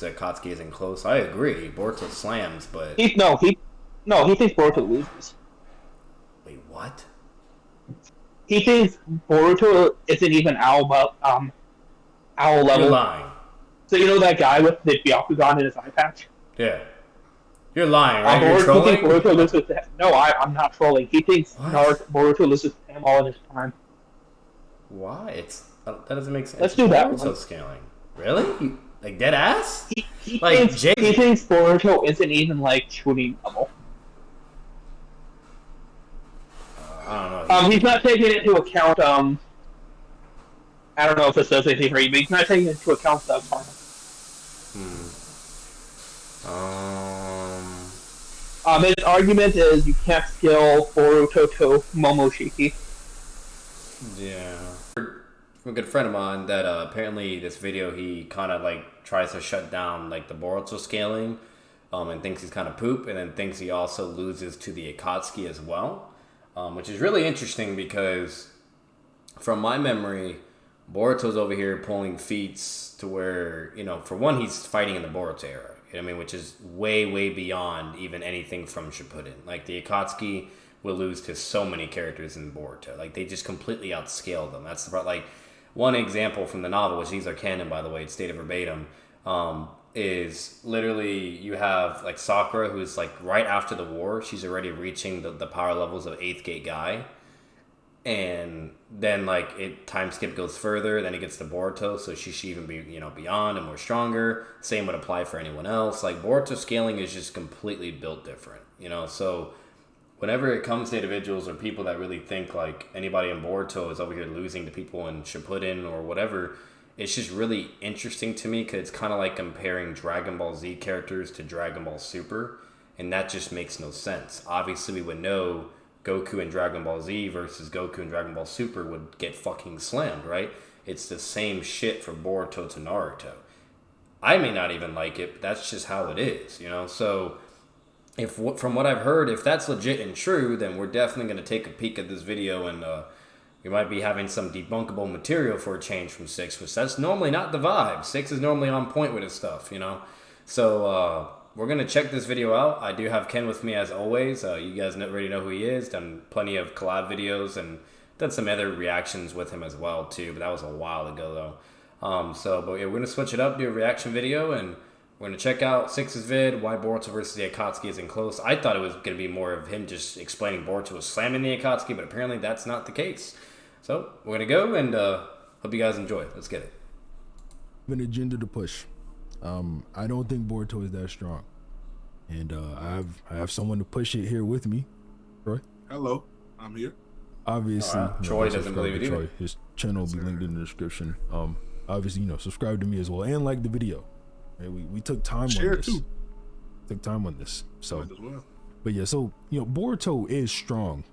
versus Akatsuki isn't close. I agree. Boruto slams, but He thinks Boruto loses. wait, what? He thinks Boruto isn't even owl You're level. lying. So you know that guy with the Byakugan in his eye patch? Yeah, you're lying, right? You're trolling. He thinks Boruto loses to him. No, I'm not trolling. He thinks What? Boruto loses to him all in his prime. Why? That doesn't make sense. Let's do that Boruto one. scaling. Really? Like dead ass? He Like thinks, Jake. he thinks Boruto isn't even like Chunin level. I don't know. He's not taking into account. I don't know if this does anything for you, but he's not taking into account the karma. His argument is you can't scale Boruto to Momoshiki. Yeah. A good friend of mine that apparently this video he kind of like tries to shut down like the Boruto scaling, and thinks he's kind of poop, and then thinks he also loses to the Akatsuki as well, which is really interesting because from my memory, Boruto's over here pulling feats to where, you know, for one, he's fighting in the Boruto era, you know what I mean, which is way, way beyond even anything from Shippuden. Like, the Akatsuki will lose to so many characters in Boruto. Like, they just completely outscale them. That's about, like, one example from the novel, which these are canon, by the way, it's stated verbatim, is literally you have, like, Sakura, who's, like, right after the war, she's already reaching the power levels of 8th Gate Guy. And then, like, time skip goes further, then it gets to Boruto, so she should even be, you know, beyond and more stronger. Same would apply for anyone else. Like, Boruto scaling is just completely built different, you know? So, whenever it comes to individuals or people that really think, like, anybody in Boruto is over here losing to people in Shippuden or whatever, it's just really interesting to me because it's kind of like comparing Dragon Ball Z characters to Dragon Ball Super, and that just makes no sense. Obviously, we would know Goku in Dragon Ball Z versus Goku in Dragon Ball Super would get fucking slammed, right? It's the same shit for Boruto to Naruto. I may not even like it, but that's just how it is, you know? So, if from what I've heard, if that's legit and true, then we're definitely going to take a peek at this video, and we might be having some debunkable material for a change from 6, which that's normally not the vibe. 6 is normally on point with his stuff, you know? So, we're going to check this video out. I do have Ken with me as always. You guys already know who he is. Done plenty of collab videos and done some other reactions with him as well too. But that was a while ago though. But yeah, we're going to switch it up, do a reaction video. And we're going to check out 6's vid, why Boruto versus the Akatsuki isn't close. I thought it was going to be more of him just explaining Boruto was slamming the Akatsuki. But apparently that's not the case. So we're going to go and hope you guys enjoy. Let's get it. An agenda to push. I don't think Boruto is that strong, and I have someone to push it here with me. Troy. Hello, I'm here. Obviously, Troy doesn't believe it either. His channel will be linked in the description. Obviously, subscribe to me as well and like the video. Right? We took time Share on this. too. Took time on this. So, Might as well. but yeah, so Boruto is strong,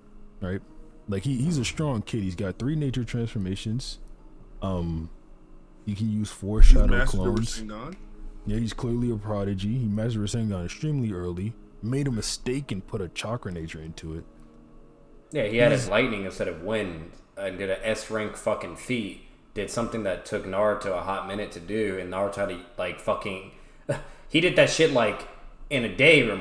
right? Like he's a strong kid. He's got 3 nature transformations. He can use 4 shadow clones. Yeah, he's clearly a prodigy. He mastered Rasengan extremely early. Made a mistake and put a chakra nature into it. Yeah, he had his lightning instead of wind, and did a S rank fucking feat. Did something that took Naruto a hot minute to do, and Naruto had to like fucking. He did that shit like in a day, in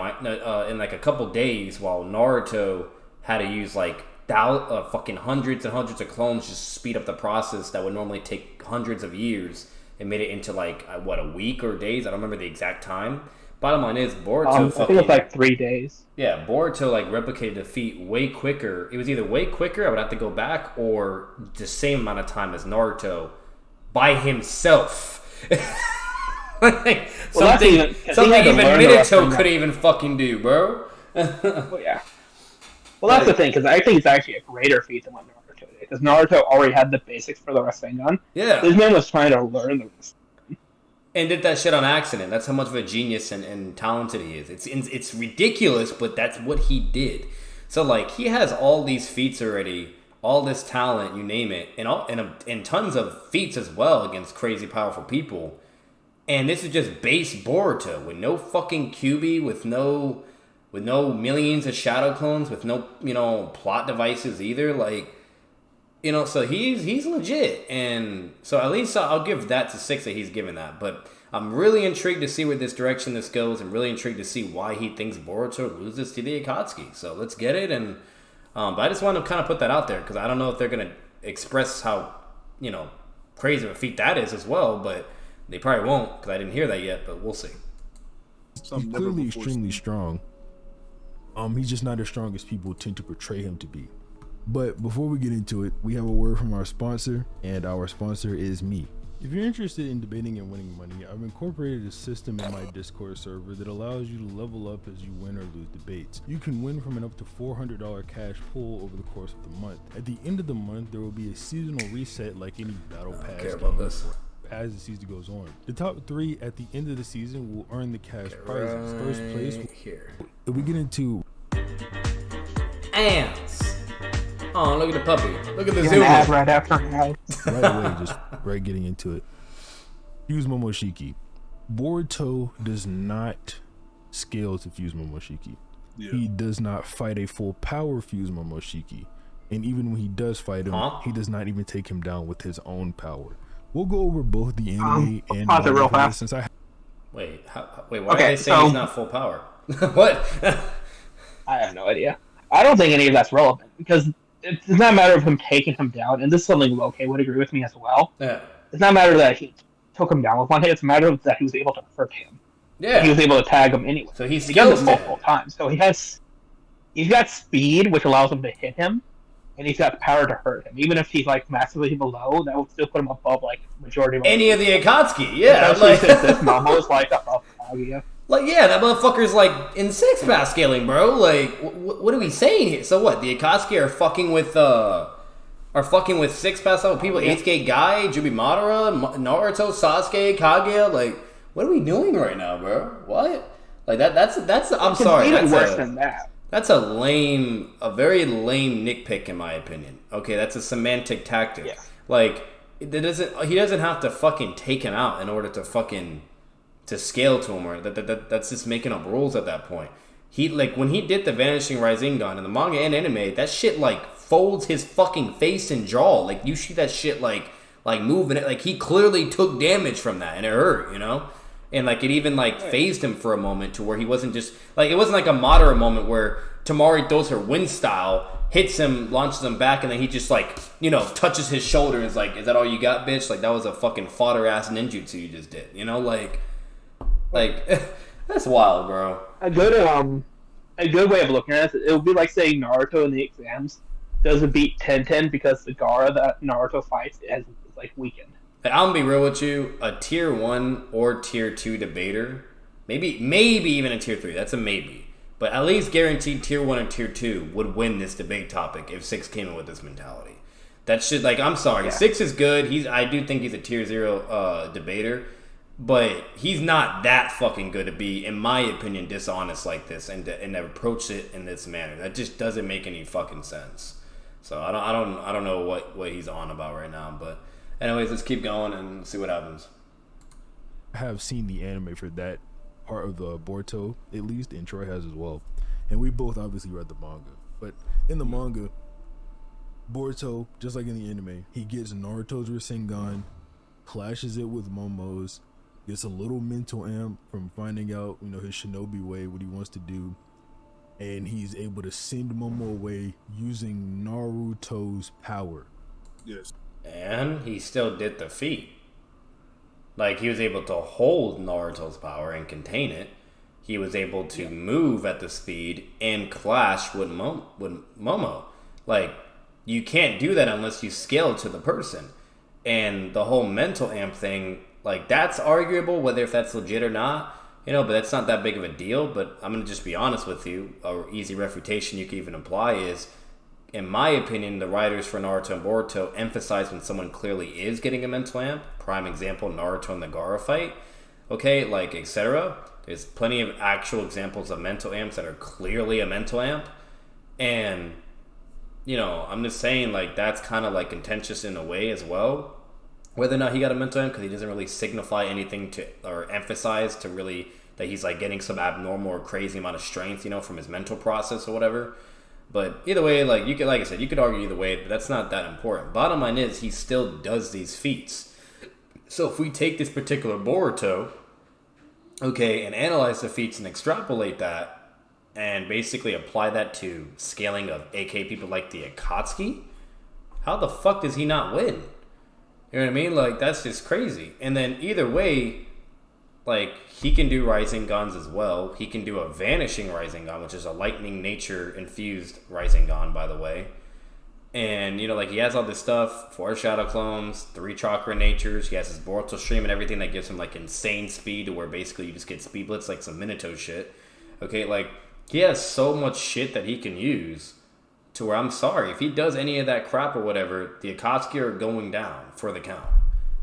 like a couple days, while Naruto had to use like fucking hundreds and hundreds of clones just to speed up the process that would normally take hundreds of years. It made it into like a week or days. I don't remember the exact time. Bottom line is Boruto. I think it was like 3 days. Yeah, Boruto like replicated the feat way quicker. It was either way quicker, I would have to go back, or the same amount of time as Naruto by himself. Something even Minato couldn't even fucking do, bro. Well, yeah. Well, that's the thing, because I think it's actually a greater feat than what Naruto did. Because Naruto already had the basics for the Rasengan. Yeah. This man was trying to learn the Rasengan. And did that shit on accident. That's how much of a genius and talented he is. It's ridiculous, but that's what he did. So, like, he has all these feats already, all this talent, you name it, and tons of feats as well against crazy powerful people. And this is just base Boruto with no fucking QB, with no millions of shadow clones, with no, plot devices either. Like, so he's legit. And so at least I'll give that to 6 that he's given that. But I'm really intrigued to see where this direction this goes, and really intrigued to see why he thinks Boruto loses to the Akatsuki. So let's get it. And but I just want to kind of put that out there because I don't know if they're gonna express how crazy of a feat that is as well, but they probably won't because I didn't hear that yet. But we'll see. He's clearly extremely strong. He's just not as strong as people tend to portray him to be. But before we get into it, we have a word from our sponsor, and our sponsor is me. If you're interested in debating and winning money, I've incorporated a system in my Discord server that allows you to level up as you win or lose debates. You can win from an up to $400 cash pool over the course of the month. At the end of the month, there will be a seasonal reset like any battle pass game as the season goes on. The top 3 at the end of the season will earn the cash prizes. First place here. If we get into ants. Oh, look at the puppy. Look at the zoom. Right after now. Right away, just right getting into it. Fuse Momoshiki. Boruto does not scale to Fuse Momoshiki. Yeah. He does not fight a full power Fuse Momoshiki. And even when he does fight him, he does not even take him down with his own power. We'll go over both the anime and manga real fast. Since why are they saying he's not full power? What? I have no idea. I don't think any of that's relevant because it's not a matter of him taking him down, and this is something Loke would agree with me as well. Yeah. It's not a matter that he took him down with one hit, it's a matter of that he was able to hurt him. Yeah. He was able to tag him anyway. So he does it multiple times. So he's got speed, which allows him to hit him, and he's got power to hurt him. Even if he's like massively below, that would still put him above like majority of any of the Akatsuki, yeah. Like since this Momo is like above Kaguya. Like, yeah, that motherfucker's like in 6-pass scaling, bro. Like, what are we saying here? So what? The Akatsuki are fucking with 6-pass level people. 8th Guy, Jubi Madara, Naruto, Sasuke, Kaguya. Like, what are we doing right now, bro? What? Like that's. I'm sorry. Even worse than that. That's a very lame nitpick in my opinion. Okay, that's a semantic tactic. Yeah. Like, he doesn't have to fucking take him out in order to fucking to scale to him, or that's just making up rules at that point. He when he did the Vanishing Rasengan in the manga and anime, that shit like folds his fucking face and jaw. Like you see that shit like moving it. Like he clearly took damage from that and it hurt, And like it even phased him for a moment to where he wasn't just it wasn't like a Madara moment where Tamari throws her wind style, hits him, launches him back, and then he just touches his shoulder and is like, "Is that all you got, bitch?" Like that was a fucking fodder ass ninjutsu you just did, Like that's wild, bro. A good way of looking at it would be like saying Naruto in the exams doesn't beat Tenten because the Gaara that Naruto fights is weakened. I'm gonna be real with you. A tier 1 or tier 2 debater, maybe even a tier 3. That's a maybe, but at least guaranteed tier 1 or tier 2 would win this debate topic if 6 came in with this mentality. That shit. I'm sorry, yeah. 6 is good. I do think he's a tier 0 debater. But he's not that fucking good to be, in my opinion, dishonest like this and to approach it in this manner. That just doesn't make any fucking sense. So I don't know what he's on about right now. But anyways, let's keep going and see what happens. I have seen the anime for that part of the Boruto, at least, and Troy has as well. And we both obviously read the manga. But in the manga, Boruto, just like in the anime, he gets Naruto's Rasengan, clashes it with Momo's, gets a little mental amp from finding out, his shinobi way, what he wants to do, and he's able to send Momo away using Naruto's power. Yes. And he still did the feat. He was able to hold Naruto's power and contain it. He was able to move at the speed and clash with Momo. You can't do that unless you scale to the person. And the whole mental amp thing, that's arguable, whether if that's legit or not, but that's not that big of a deal. But I'm going to just be honest with you. A easy refutation you could even apply is, in my opinion, the writers for Naruto and Boruto emphasize when someone clearly is getting a mental amp. Prime example, Naruto and the Gaara fight. Okay, etc. There's plenty of actual examples of mental amps that are clearly a mental amp. And, I'm just saying, that's kind of, contentious in a way as well. Whether or not he got a mental amp, because he doesn't really signify anything to, or emphasize to really, that he's, getting some abnormal or crazy amount of strength, from his mental process or whatever. But either way, you could, like I said, you could argue either way, but that's not that important. Bottom line is, he still does these feats. So if we take this particular Boruto, Okay, and analyze the feats and extrapolate that and basically apply that to scaling of AK people like the Akatsuki, how the fuck does he not win? You know what I mean? Like, that's just crazy. And then either way, like, he can do Rising Guns as well. He can do a Vanishing Rising Gun, which is a lightning nature infused Rising Gun, by the way. And, you know, like, he has all this stuff, 4 Shadow Clones, 3 Chakra Natures, he has his Boruto Stream and everything that gives him, like, insane speed to where basically you just get Speed Blitz like some Minato shit. Okay, like, he has so much shit that he can use to where I'm sorry, if he does any of that crap or whatever, the Akatsuki are going down for the count.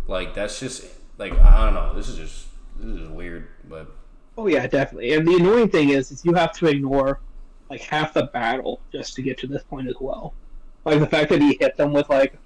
Like, that's just, like, I don't know, this is weird, but... Oh yeah, definitely. And the annoying thing is you have to ignore, like, half the battle just to get to this point as well. Like, the fact that he hit them with, like,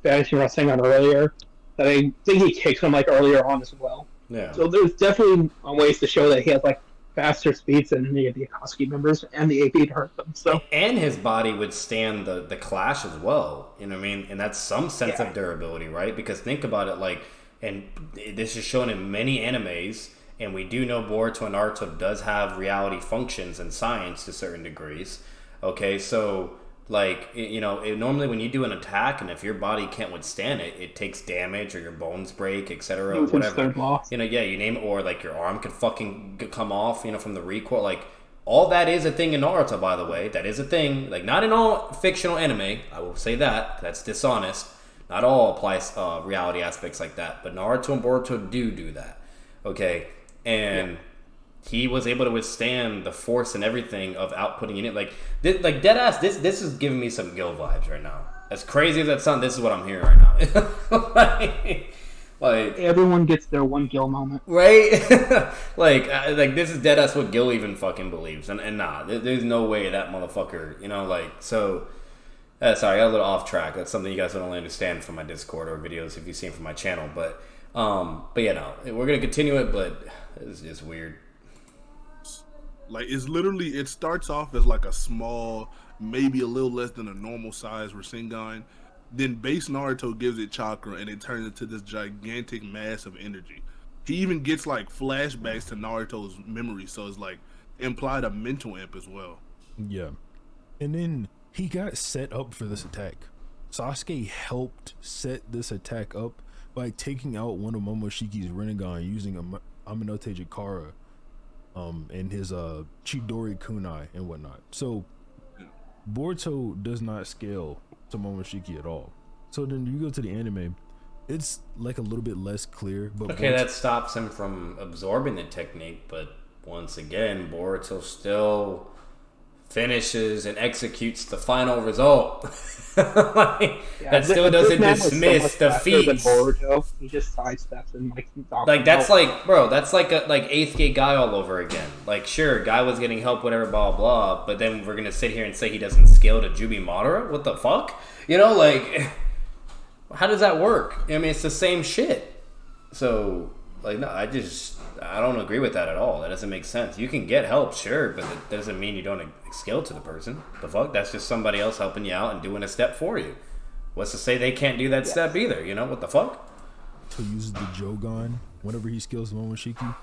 Fantasy Wrestling on earlier, that I think he kicked them, like, earlier on as well. Yeah. So there's definitely ways to show that he has, like, faster speeds than any of the Akatsuki members, and the AP to hurt them. So and his body would stand the clash as well. You know what I mean? And that's some sense of durability, right? Because think about it, like, and this is shown in many animes, and we do know Boruto and Naruto does have reality functions and science to certain degrees. Okay, so like, you know, normally when you do an attack, and if your body can't withstand it, it takes damage or your bones break, etc. Whatever. You know, yeah, you name it, or like your arm could fucking come off, you know, from the recoil. Like, all that is a thing in Naruto, by the way. That is a thing. Like, not in all fictional anime. I will say that. That's dishonest. Not all applies reality aspects like that. But Naruto and Boruto do that. Okay? And he was able to withstand the force and everything of outputting in it. Like deadass, this is giving me some Gil vibes right now. As crazy as that sounds, this is what I'm hearing right now. like everyone gets their one Gil moment, right? like this is deadass what Gil even fucking believes, and nah, there's no way that motherfucker, you know, like so. Sorry, I got a little off track. That's something you guys don't only understand from my Discord or videos if you've seen from my channel. But yeah, no, we're gonna continue it, but it's just weird. Like, it's literally, it starts off as like a small, maybe a little less than a normal size Rasengan. Then base Naruto gives it chakra, and it turns into this gigantic mass of energy. He even gets like flashbacks to Naruto's memory, so it's like implied a mental imp as well. Yeah, and then he got set up for this attack. Sasuke helped set this attack up by taking out one of Momoshiki's Rinnegan using a Aminote Jakara, and his Chidori Kunai and whatnot. So Boruto does not scale to Momoshiki at all. So then you go to the anime, it's like a little bit less clear. But okay, that stops him from absorbing the technique. But once again, Boruto still finishes and executes the final result. That still doesn't dismiss the feats. He just sidesteps and like that's like, bro, that's like a eighth grade guy all over again. Like, sure, guy was getting help, whatever, blah blah, but then we're gonna sit here and say he doesn't scale to Jubi Madara? What the fuck? You know, like, how does that work? I mean, it's the same shit. So, like, no, I don't agree with that at all. That doesn't make sense. You can get help, sure, but that doesn't mean you don't scale to the person. The fuck? That's just somebody else helping you out and doing a step for you. What's to say they can't do that step either? You know, what the fuck? To use the Jogan whenever he scales Momoshiki.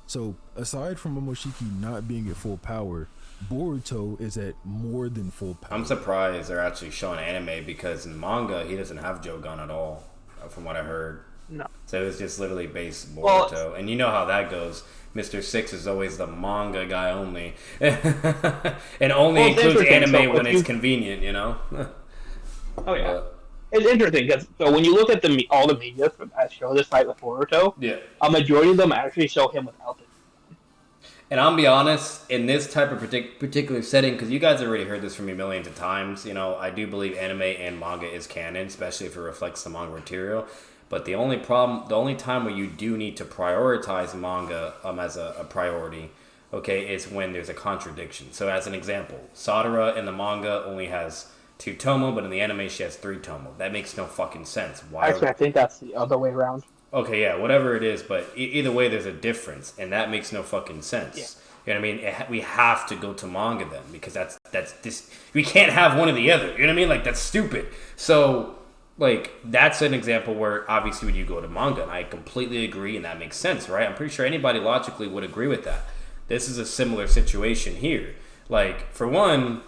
So, aside from Momoshiki not being at full power, Boruto is at more than full power. I'm surprised they're actually showing anime, because in manga, he doesn't have Jogan at all, from what I heard. No. So it's just literally based Boruto. And you know how that goes. Mr. Six is always the manga guy only. And only includes anime when it's convenient, you know? Oh, yeah. It's interesting, because so when you look at all the media for that show, this fight with Boruto, a majority of them actually show him without it. And I'll be honest, in this type of particular setting, because you guys have already heard this from me millions of times, you know, I do believe anime and manga is canon, especially if it reflects the manga material. But the only time where you do need to prioritize manga as a priority, okay, is when there's a contradiction. So as an example, Sadara in the manga only has 2 tomo, but in the anime she has 3 tomo. That makes no fucking sense. Actually, I think that's the other way around. Okay, yeah, whatever it is, but either way there's a difference, and that makes no fucking sense. Yeah. You know what I mean? We have to go to manga then, because that's this. We can't have one or the other. You know what I mean? Like, that's stupid. So like, that's an example where obviously when you go to manga, and I completely agree, and that makes sense, right? I'm pretty sure anybody logically would agree with that. This is a similar situation here. Like, for one,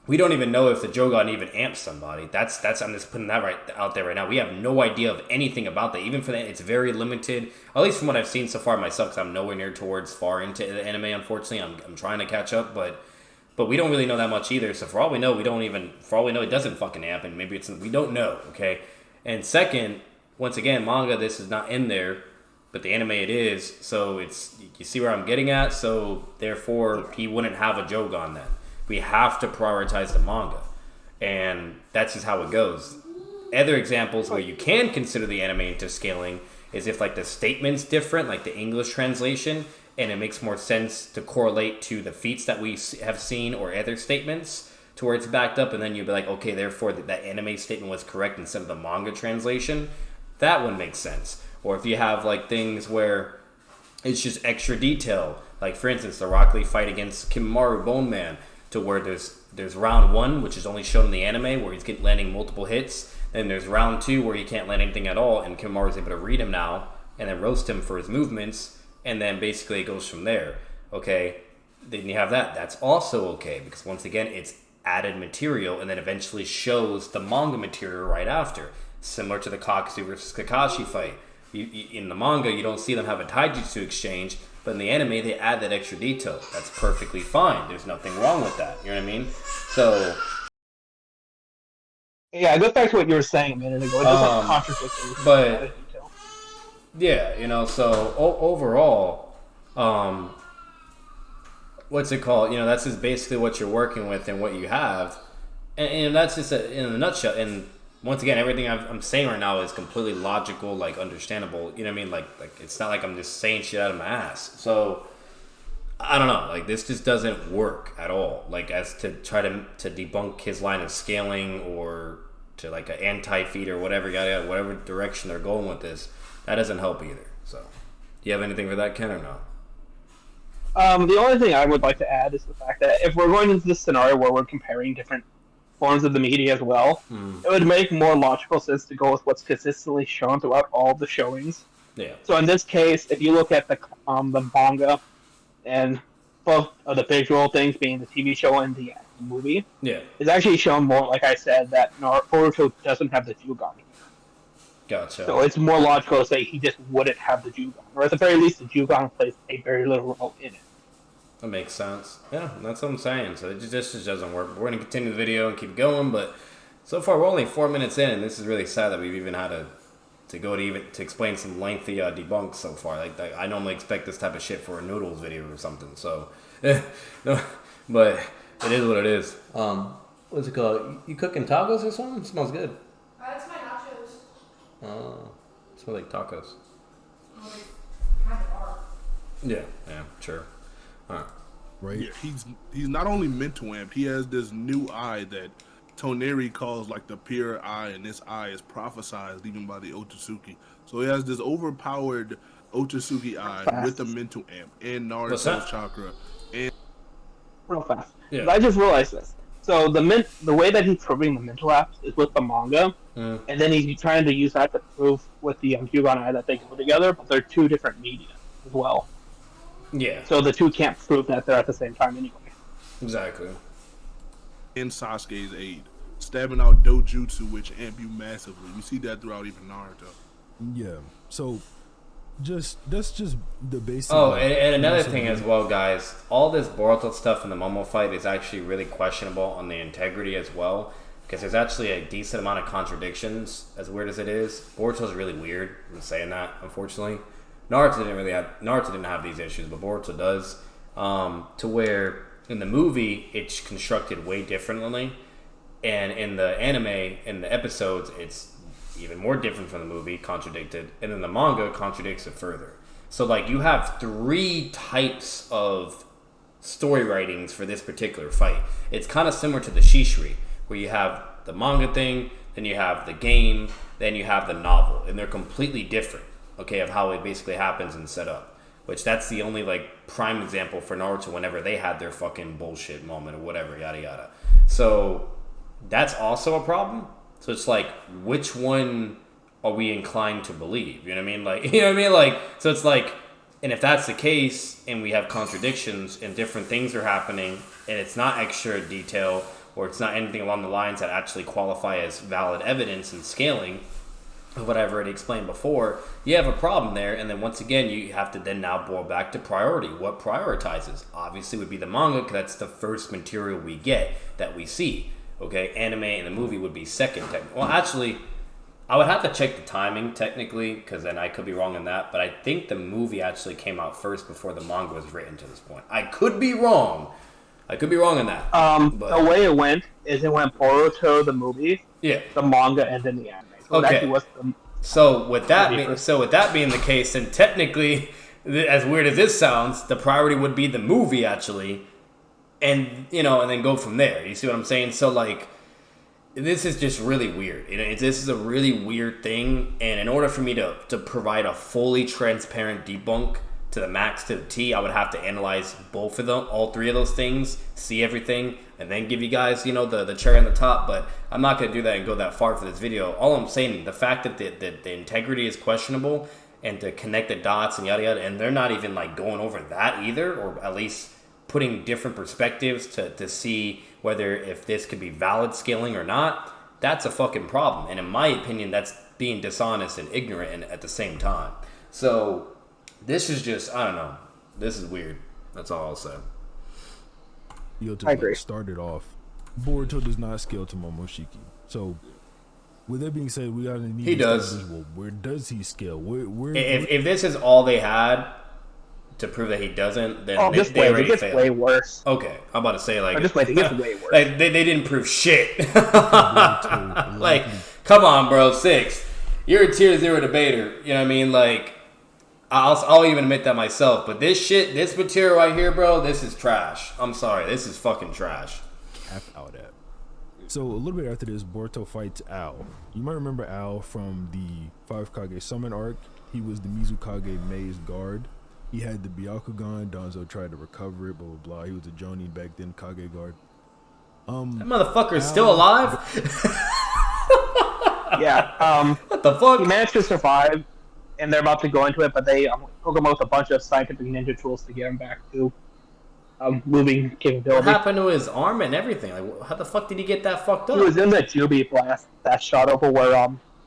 we don't even know if the Jogan even amps somebody. That's I'm just putting that right out there right now. We have no idea of anything about that. Even for that, it's very limited. At least from what I've seen so far myself, because I'm nowhere near towards far into the anime. Unfortunately, I'm trying to catch up, but we don't really know that much either. So for all we know, it doesn't fucking amp, and maybe we don't know. Okay, and second, once again, manga, this is not in there, but the anime it is. So you see where I'm getting at. So therefore, he wouldn't have a Jogan then. We have to prioritize the manga. And that's just how it goes. Other examples where you can consider the anime into scaling is if like the statement's different, like the English translation, and it makes more sense to correlate to the feats that we have seen or other statements to where it's backed up, and then you'd be like, okay, therefore that anime statement was correct instead of the manga translation. That one makes sense. Or if you have like things where it's just extra detail, like for instance, the Rock Lee fight against Kimmaru Bone Man, to where there's round 1, which is only shown in the anime, where he's landing multiple hits. Then there's round 2, where he can't land anything at all, and Kimmaru's able to read him now, and then roast him for his movements, and then basically it goes from there. Okay, then you have that. That's also okay, because once again, it's added material, and then eventually shows the manga material right after. Similar to the Kakashi versus Kakashi fight. In the manga, you don't see them have a taijutsu exchange, but in the anime, they add that extra detail. That's perfectly fine. There's nothing wrong with that. You know what I mean? So... yeah, it goes back to what you were saying a minute ago. It doesn't contradict but, yeah, so overall, what's it called? That's just basically what you're working with and what you have. And that's just in a nutshell. And once again, everything I'm saying right now is completely logical, like understandable. You know what I mean? Like it's not like I'm just saying shit out of my ass. So I don't know. Like this just doesn't work at all. Like as to try to debunk his line of scaling or to like an anti-feed or whatever, whatever direction they're going with this, that doesn't help either. So, do you have anything for that, Ken, or no? The only thing I would like to add is the fact that if we're going into this scenario where we're comparing different forms of the media as well, it would make more logical sense to go with what's consistently shown throughout all the showings. Yeah. So in this case, if you look at the manga and both of the visual things being the TV show and the movie, it's actually shown more, like I said, that Boruto doesn't have the Jugan. Gotcha. So it's more logical to say he just wouldn't have the Jugan, or at the very least, the Jugan plays a very little role in it. That makes sense. Yeah, that's what I'm saying. So this just doesn't work. We're going to continue the video and keep going, but so far we're only 4 minutes in, and this is really sad that we've even had to explain some lengthy debunks so far. Like I normally expect this type of shit for a noodles video or something. So, no, but it is what it is. What's it called? You cooking tacos or something? It smells good. It's my nachos. Oh, it smells like tacos. Well, they kind of are. Yeah, sure. Right. Yeah, he's not only mental amp. He has this new eye that Toneri calls like the pure eye, and this eye is prophesized even by the Otsutsuki. So he has this overpowered Otsutsuki eye with the mental amp and Naruto's chakra. And real fast. Yeah. I just realized this. So the way that he's proving the mental apps is with the manga, and then he's trying to use that to prove with the Hugon eye that they go together, but they're two different media as well. Yeah. So the two can't prove that they're at the same time anyway. Exactly. in Sasuke's aid, stabbing out dojutsu, which amp you massively. We see that throughout even Naruto. Yeah. So that's just the basic. Oh, and another thing as well, guys. All this Boruto stuff in the Momo fight is actually really questionable on the integrity as well, because there's actually a decent amount of contradictions. As weird as it is, Boruto's really weird. I'm saying that, unfortunately. Naruto didn't have these issues, but Boruto does. To where in the movie it's constructed way differently, and in the anime, in the episodes, it's even more different from the movie, contradicted, and then the manga contradicts it further. So like you have 3 types of story writings for this particular fight. It's kind of similar to the Shishri, where you have the manga thing, then you have the game, then you have the novel, and they're completely different, okay, of how it basically happens and set up. Which that's the only like prime example for Naruto whenever they had their fucking bullshit moment or whatever, yada yada. So that's also a problem. So it's like, which one are we inclined to believe? You know what I mean? Like, you know what I mean? Like, so it's like, and if that's the case, and we have contradictions and different things are happening, and it's not extra detail, or it's not anything along the lines that actually qualify as valid evidence and scaling of what I've already explained before, you have a problem there. And then once again, you have to then now boil back to priority. What prioritizes? Obviously would be the manga, because that's the first material we get that we see. Okay, anime and the movie would be second. Well, actually, I would have to check the timing technically, because then I could be wrong on that. But I think the movie actually came out first before the manga was written to this point. I could be wrong. I could be wrong on that. The way it went is it went Boruto the movie, the manga, and then the anime. So okay. So with that being the case, then technically, as weird as this sounds, the priority would be the movie actually, and and then go from there. You see what I'm saying? So like, this is just really weird. This is a really weird thing, and in order for me to provide a fully transparent debunk to the max, to the T, I would have to analyze both of them, all three of those things, see everything, and then give you guys, the cherry on the top. But I'm not going to do that and go that far for this video. All I'm saying, the fact that the integrity is questionable, and to connect the dots and yada yada, and they're not even like going over that either, or at least putting different perspectives to see whether if this could be valid scaling or not, that's a fucking problem. And in my opinion, that's being dishonest and ignorant at the same time. So this is just, I don't know. This is weird. That's all I'll say. I agree. Started off, Boruto does not scale to Momoshiki. So, with that being said, we gotta need. He does. Well, where does he scale? Where if this is all they had to prove that he doesn't, then they already failed. Way worse. Okay, I'm about to say like. Just wait, it gets way worse. Like they didn't prove shit. Like, come on, bro. 6. You're a tier 0 debater. You know what I mean? Like, I'll even admit that myself. But this material right here, bro, this is trash. I'm sorry, this is fucking trash. Cap out at. So a little bit after this, Boruto fights Ao. You might remember Ao from the 5 Kage Summon arc. He was the Mizukage Mei's guard. He had the Byakugan. Danzo tried to recover it, blah, blah, blah. He was a Jonin back then, Kage guard. That motherfucker is still alive? Yeah. What the fuck? He managed to survive, and they're about to go into it, but they hook him with a bunch of scientific ninja tools to get him back to moving capability. What happened to his arm and everything? Like, how the fuck did he get that fucked up? He was in the Jubi blast that shot over where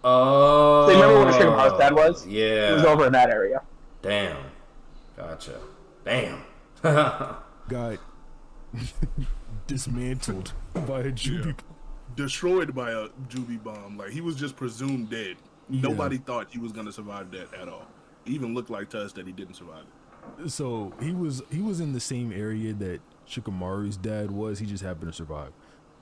Oh. So you remember where Shikamaru's dad was? Yeah. He was over in that area. Damn. Gotcha. Damn. Got dismantled by a Jubi. Destroyed by a Jubi bomb. Like, he was just presumed dead. Nobody thought he was gonna survive that at all. It even looked like to us that he didn't survive it. So he was in the same area that Shikamaru's dad was. He just happened to survive.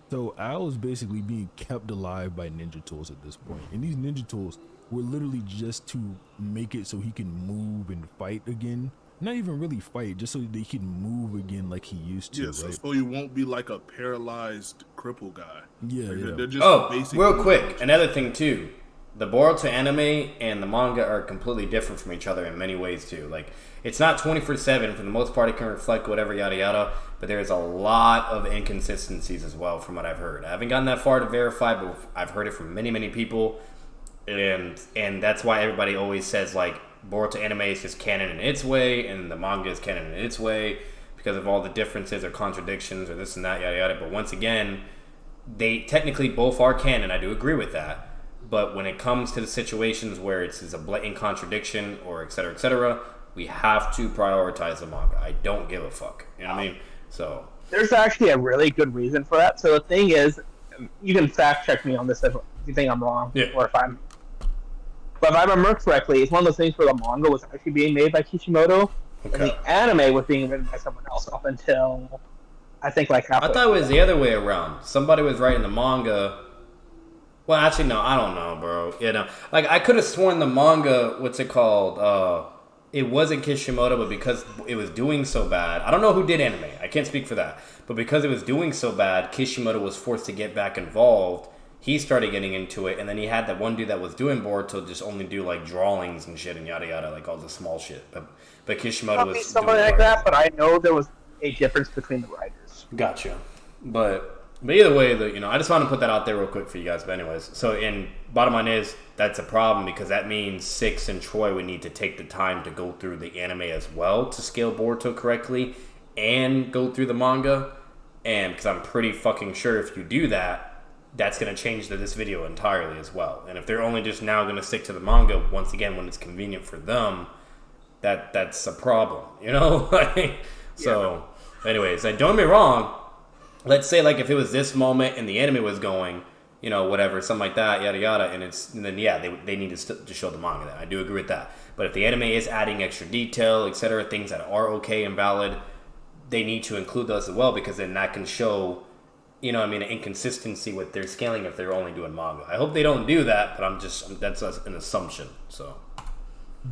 So Al is basically being kept alive by ninja tools at this point. And these ninja tools were literally just to make it so he can move and fight again. Not even really fight, just so that he can move again like he used to. Yeah, so he won't be like a paralyzed cripple guy. Yeah, They're just real quick, another thing too. The Boruto anime and the manga are completely different from each other in many ways too. Like, it's not 24/7. For the most part, it can reflect whatever, yada yada. But there's a lot of inconsistencies as well, from what I've heard. I haven't gotten that far to verify, but I've heard it from many, many people, and that's why everybody always says like Boruto anime is just canon in its way, and the manga is canon in its way because of all the differences or contradictions or this and that, yada yada. But once again, they technically both are canon. I do agree with that. But when it comes to the situations where it's a blatant contradiction or et cetera, we have to prioritize the manga. I don't give a fuck. You know what I mean? So there's actually a really good reason for that. So the thing is, you can fact check me on this if you think I'm wrong, or if I'm. But if I remember correctly, it's one of those things where the manga was actually being made by Kishimoto, and the anime was being written by someone else up until I think like halfway. I thought it was the other way around. Somebody was writing the manga. Well, actually, no, I don't know, bro. Like, I could have sworn the manga, what's it called? It wasn't Kishimoto, but because it was doing so bad, I don't know who did anime. I can't speak for that. But because it was doing so bad, Kishimoto was forced to get back involved. He started getting into it, and then he had that one dude that was doing Boruto just only do, like, drawings and shit and yada yada, like all the small shit. But Kishimoto was something like that, but I know there was a difference between the writers. Gotcha. But But either way, I just want to put that out there real quick for you guys. But anyways, so bottom line is that's a problem because that means Six and Troy would need to take the time to go through the anime as well to scale Boruto correctly and go through the manga. And because I'm pretty fucking sure if you do that, that's going to change this video entirely as well. And if they're only just now going to stick to the manga, once again, when it's convenient for them, that's a problem, So, anyways, don't get me wrong. Let's say, like, if it was this moment and the anime was going, whatever, something like that, yada yada, and then they need to show the manga. Then I do agree with that. But if the anime is adding extra detail, etc., things that are okay and valid, they need to include those as well because then that can show, an inconsistency with their scaling if they're only doing manga. I hope they don't do that, but that's an assumption. So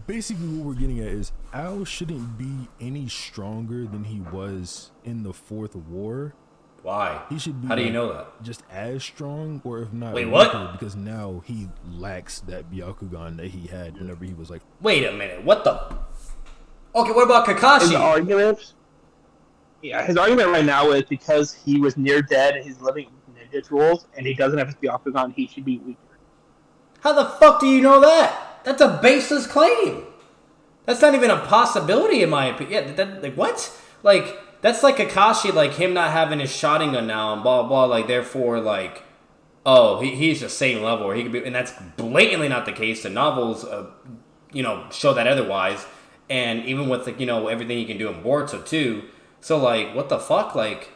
basically, what we're getting at is Al shouldn't be any stronger than he was in the Fourth War. Why? He should be. How do you know that? Just as strong, or if not, wait, weaker, what? Because now he lacks that Byakugan that he had whenever he was like. Wait a minute. What the? Okay, what about Kakashi? His argument right now is because he was near dead and he's living ninja tools, and he doesn't have his Byakugan, he should be weaker. How the fuck do you know that? That's a baseless claim. That's not even a possibility in my opinion. What? Like. That's like Kakashi, like him not having his Sharingan now and blah, blah, like, therefore, like, he's the same level, or he could be, and that's blatantly not the case. The novels, show that otherwise, and even with, like, everything you can do in Boruto, too. So, like, what the fuck? Like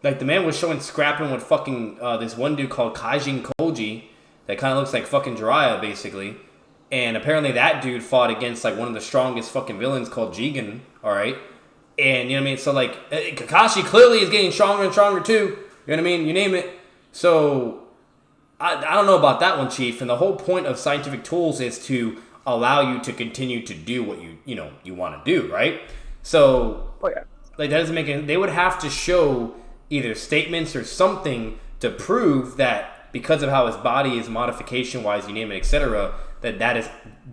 the man was showing scrapping with fucking, this one dude called Kaijin Koji, that kind of looks like fucking Jiraiya, basically, and apparently that dude fought against, like, one of the strongest fucking villains called Jigen, alright? And, you know what I mean? So, like, Kakashi clearly is getting stronger and stronger, too. You know what I mean? You name it. So, I don't know about that one, Chief. And the whole point of scientific tools is to allow you to continue to do what you want to do, right? So, like, that doesn't make any... They would have to show either statements or something to prove that because of how his body is modification-wise, you name it, etc., that is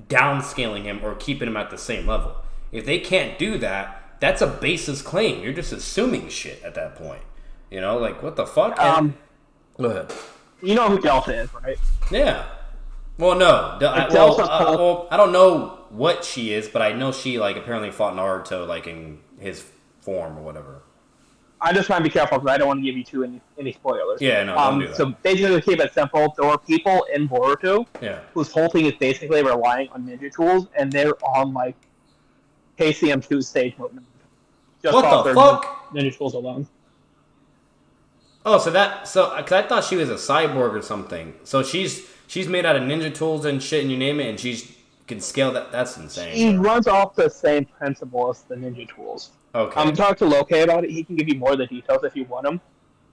downscaling him or keeping him at the same level. If they can't do that... That's a baseless claim. You're just assuming shit at that point. Like, what the fuck? Go ahead. You know who Delta is, right? Yeah. Well, no. I don't know what she is, but I know she, like, apparently fought Naruto, like, in his form or whatever. I just want to be careful because I don't want to give you any spoilers. Yeah, no, don't do that. So basically, to keep it simple, there were people in Boruto whose whole thing is basically relying on ninja tools, and they're on, like, KCM2 stage mode. Just what the fuck? Ninja tools alone. Oh, because I thought she was a cyborg or something. So she's made out of ninja tools and shit, and you name it, and she can scale that. That's insane. She runs off the same principle as the ninja tools. Okay. Talk to Loke about it. He can give you more of the details if you want them.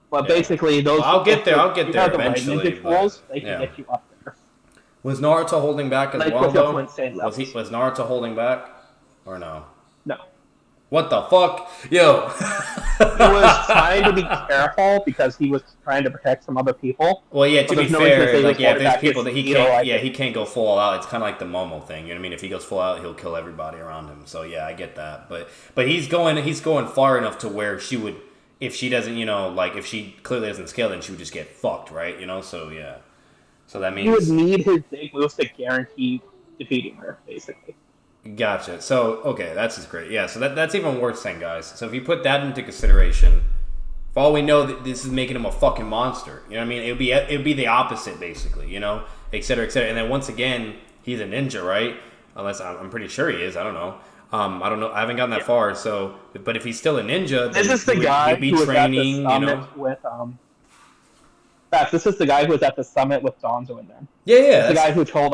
But basically, those. I'll get there eventually. Ninja tools, they can get you up there. Was Naruto holding back as well, though? Was Naruto holding back, or no? No. What the fuck? Yo. He was trying to be careful because he was trying to protect some other people. Well, yeah, to be fair, like, if there's people that he can't go full out. It's kind of like the Momo thing. You know what I mean? If he goes full out, he'll kill everybody around him. So, yeah, I get that. But he's going far enough to where she would, if she doesn't, like, if she clearly doesn't scale, then she would just get fucked, right? So, yeah. So that means... He would need his big moves to guarantee defeating her, basically. Gotcha. So, okay, that's just great. Yeah, so that's even worse then, guys. So if you put that into consideration, for all we know, this is making him a fucking monster. You know what I mean? It would be the opposite, basically, et cetera, et cetera. And then once again, he's a ninja, right? Unless I'm pretty sure he is. I don't know. I don't know. I haven't gotten that far. So, but if he's still a ninja, then this is the guy he'd be training, with this is the guy who was at the summit with Donzo in there. Yeah. The guy who told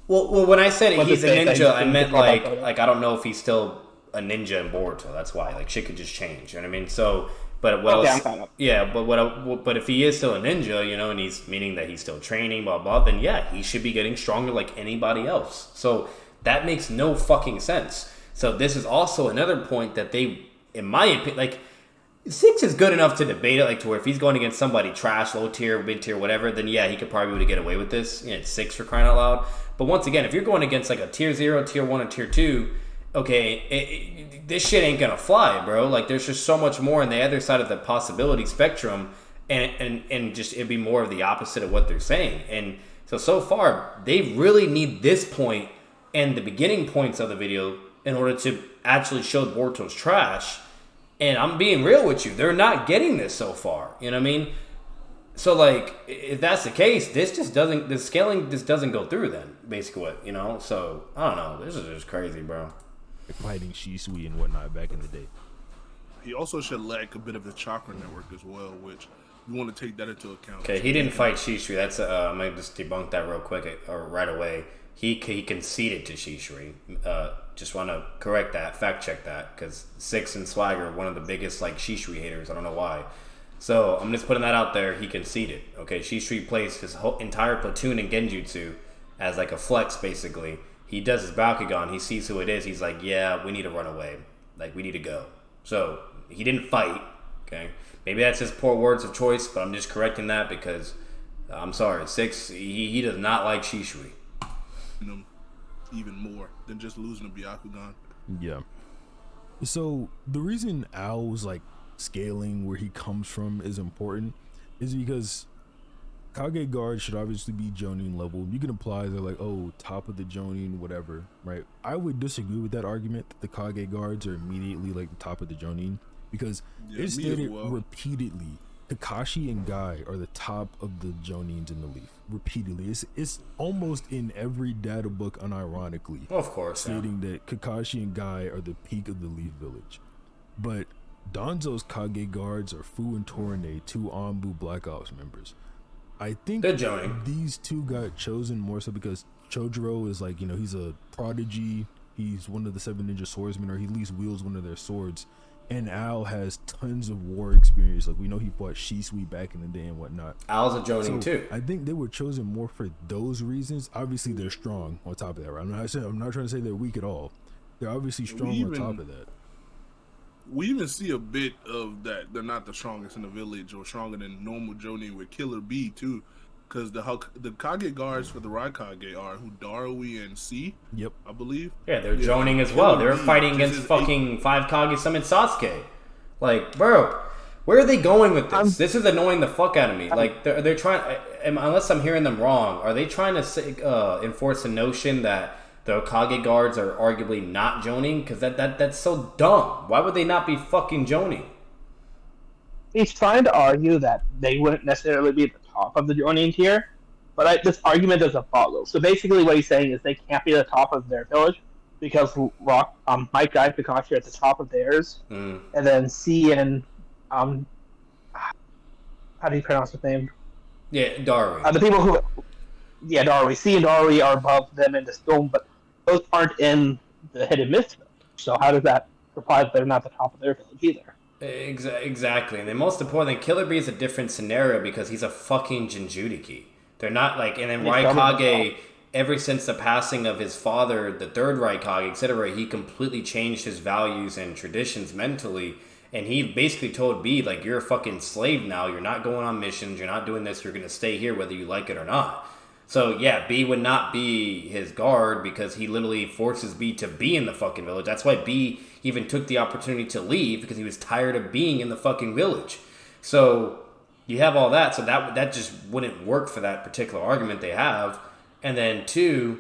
Well, when I said he's a ninja, I meant like I don't know if he's still a ninja in Boruto. That's why, like, shit could just change. You know what I mean? So, but what else? Yeah, but if he is still a ninja, and he's meaning that he's still training, blah blah, then yeah, he should be getting stronger like anybody else. So that makes no fucking sense. So this is also another point that they, in my opinion, like, 6 is good enough to debate it, like, to where if he's going against somebody trash, low tier, mid tier, whatever, then yeah, he could probably get away with this. It's 6 for crying out loud. But once again, if you're going against like a tier 0, tier 1, and tier 2, okay, this shit ain't gonna fly, bro. Like, there's just so much more on the other side of the possibility spectrum and just it'd be more of the opposite of what they're saying. And so far they really need this point and the beginning points of the video in order to actually show Boruto's trash. And I'm being real with you, they're not getting this so far. You know what I mean? So like, if that's the case, the scaling just doesn't go through then, basically what, you know? So, I don't know, this is just crazy, bro. Fighting Shisui and whatnot back in the day. He also should lack a bit of the chakra network as well, which you want to take that into account. Okay, he didn't fight Shisui, that's, I'm gonna just debunk that real quick, or right away. He conceded to Shisui. Just want to correct that, fact check that, because Six and Swagger are one of the biggest, like, Shisui haters, I don't know why. So, I'm just putting that out there. He conceded. Okay, Shisui plays his whole entire platoon in Genjutsu as like a flex, basically. He does his Bakugan. He sees who it is. He's like, yeah, we need to run away. Like, we need to go. So, he didn't fight. Okay? Maybe that's his poor words of choice, but I'm just correcting that because, I'm sorry, Six, he does not like Shisui. Even more than just losing a Byakugan. Yeah. So, the reason Al's, like, scaling where he comes from is important is because Kage guards should obviously be Jonin level. You can apply they're like, oh, top of the Jonin, whatever, right? I would disagree with that argument that the Kage guards are immediately like the top of the Jonin, because it's stated repeatedly Kakashi and Guy are the top of the Jonins in the Leaf. Repeatedly. It's almost in every data book unironically. Of course. Stating that Kakashi and Guy are the peak of the Leaf Village. But Danzo's Kage guards are Fu and Torine, two Anbu Black Ops members. I think these two got chosen more so because Chojuro is like, you know, he's a prodigy. He's one of the 7 ninja swordsmen, or he at least wields one of their swords. And Al has tons of war experience. Like, we know he fought Shisui back in the day and whatnot. Al's a Jonin too. I think they were chosen more for those reasons. Obviously, they're strong on top of that, right? I'm not trying to say they're weak at all. They're obviously strong on top of that. We even see a bit of that. They're not the strongest in the village or stronger than normal Jonin with Killer B too, because the Kage guards for the Raikage are Hudarui and C. Yep, I believe. Yeah, they're Jonin as well. They're fighting against fucking 5 Kage summon Sasuke. Like, bro, where are they going with this? This is annoying the fuck out of me. Like, they're trying. Unless I'm hearing them wrong, are they trying to enforce the notion that the Kage guards are arguably not Jonin? Because that's so dumb. Why would they not be fucking Jonin? He's trying to argue that they wouldn't necessarily be at the top of the Jonin tier, but this argument doesn't follow. So basically what he's saying is they can't be at the top of their village because Mike Guy and Kakashi are at the top of theirs, and then C and how do you pronounce his name? Yeah, Darui. The people who, Darui. C and Darui are above them in the stone, but those aren't in the Hidden Mist village. So how does that imply that they're not the top of their village either? Exactly. And then most importantly, Killer B is a different scenario because he's a fucking Jinjuriki. They're not like, and then Raikage, ever since the passing of his father, the third Raikage, etc., he completely changed his values and traditions mentally. And he basically told B, like, you're a fucking slave now. You're not going on missions. You're not doing this. You're going to stay here whether you like it or not. So, yeah, B would not be his guard because he literally forces B to be in the fucking village. That's why B even took the opportunity to leave because he was tired of being in the fucking village. So, you have all that. So, that just wouldn't work for that particular argument they have. And then, 2,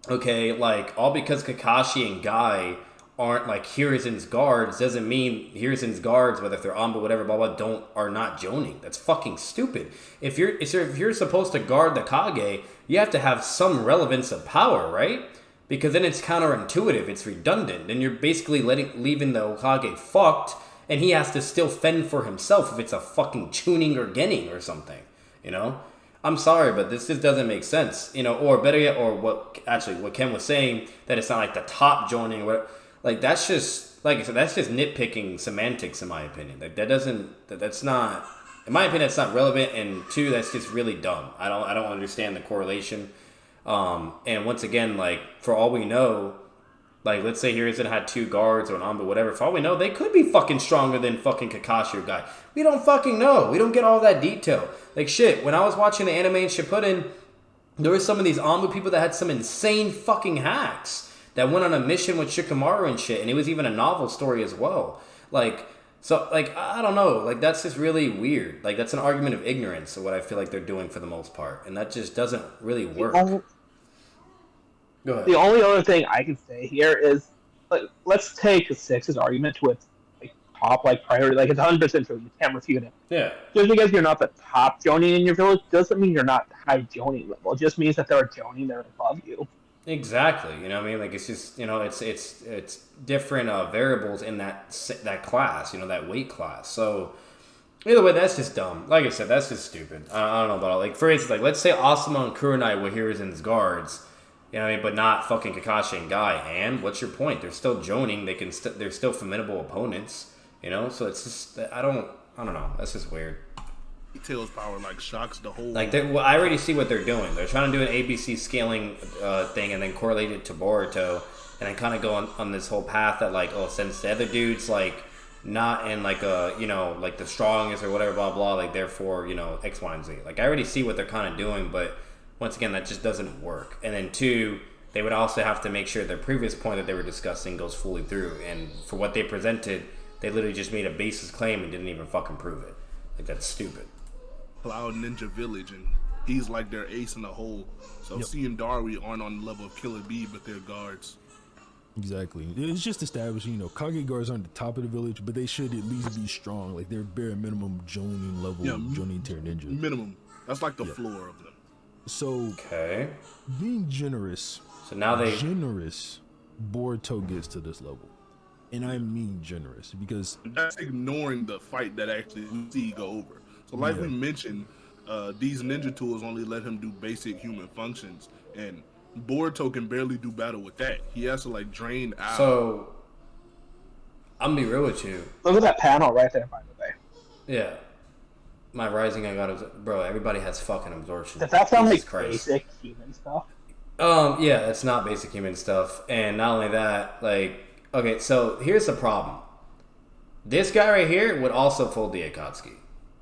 okay, like, all because Kakashi and Guy aren't like Hiruzen's guards doesn't mean Hiruzen's guards, whether if they're Amba, whatever, blah blah, are not Jonin. That's fucking stupid. If you're supposed to guard the Kage, you have to have some relevance of power, right? Because then it's counterintuitive, it's redundant. Then you're basically leaving the Hokage fucked, and he has to still fend for himself if it's a fucking Chunin or Genin or something, you know? I'm sorry, but this just doesn't make sense, you know? Or better yet, or what Ken was saying, that it's not like the top Jonin or whatever. Like, that's just, like I said, that's just nitpicking semantics, in my opinion. Like, that's not, in my opinion, that's not relevant, and 2, that's just really dumb. I don't understand the correlation. And once again, like, for all we know, like, let's say Hiruzen had 2 guards or an Amba, whatever, for all we know, they could be fucking stronger than fucking Kakashi or Guy. We don't fucking know. We don't get all that detail. Like, shit, when I was watching the anime in Shippuden, there were some of these Amba people that had some insane fucking hacks that went on a mission with Shikamaru and shit, and it was even a novel story as well. Like, So, like, I don't know. Like, that's just really weird. Like, that's an argument of ignorance of what I feel like they're doing for the most part. And that just doesn't really work. Go ahead. The only other thing I can say here is, like, let's take Six's argument to its like, top like priority. Like, it's 100% true. You can't refute it. Yeah. Just because you're not the top Jonin in your village doesn't mean you're not high Jonin level. It just means that there are Jonin that are above you. Exactly. You know what I mean? Like, it's just, it's different variables in that class, that weight class. So, either way, that's just dumb. Like I said, that's just stupid. I don't know about it. Like, for instance, like, let's say Asuma and Kurenai were Hiruzen's guards, you know what I mean? But not fucking Kakashi and Guy. And what's your point? They're still Jonin. They're still formidable opponents, So it's just, I don't know. That's just weird. Tails power like shocks the whole. Like I already see what they're doing. They're trying to do an ABC scaling thing and then correlate it to Boruto, and then kind of go on this whole path that like, oh, since the other dude's like not in like a like the strongest or whatever, blah blah, like therefore X, Y, and Z. Like I already see what they're kind of doing, but once again, that just doesn't work. And then two, they would also have to make sure their previous point that they were discussing goes fully through. And for what they presented, they literally just made a basis claim and didn't even fucking prove it. Like that's stupid. Cloud Ninja Village, and he's like their ace in the hole. So C and Darby aren't on the level of Killer Bee, but they're guards. Exactly. It's just establishing, Kage guards aren't the top of the village, but they should at least be strong. Like they're bare minimum Jonin level, Jonin tier ninja. Minimum. That's like the floor of them. So being generous. So now generous. Boruto gets to this level, and I mean generous because that's ignoring the fight that actually we see go over. So like we mentioned, these ninja tools only let him do basic human functions, and Boruto can barely do battle with that. He has to like drain out. So I'm gonna be real with you. Look at that panel right there, by the way. Yeah. My rising I got bro, everybody has fucking absorption. Does that sound like basic human stuff? Yeah, it's not basic human stuff. And not only that, like, okay, so here's the problem. This guy right here would also fold the Akatsuki.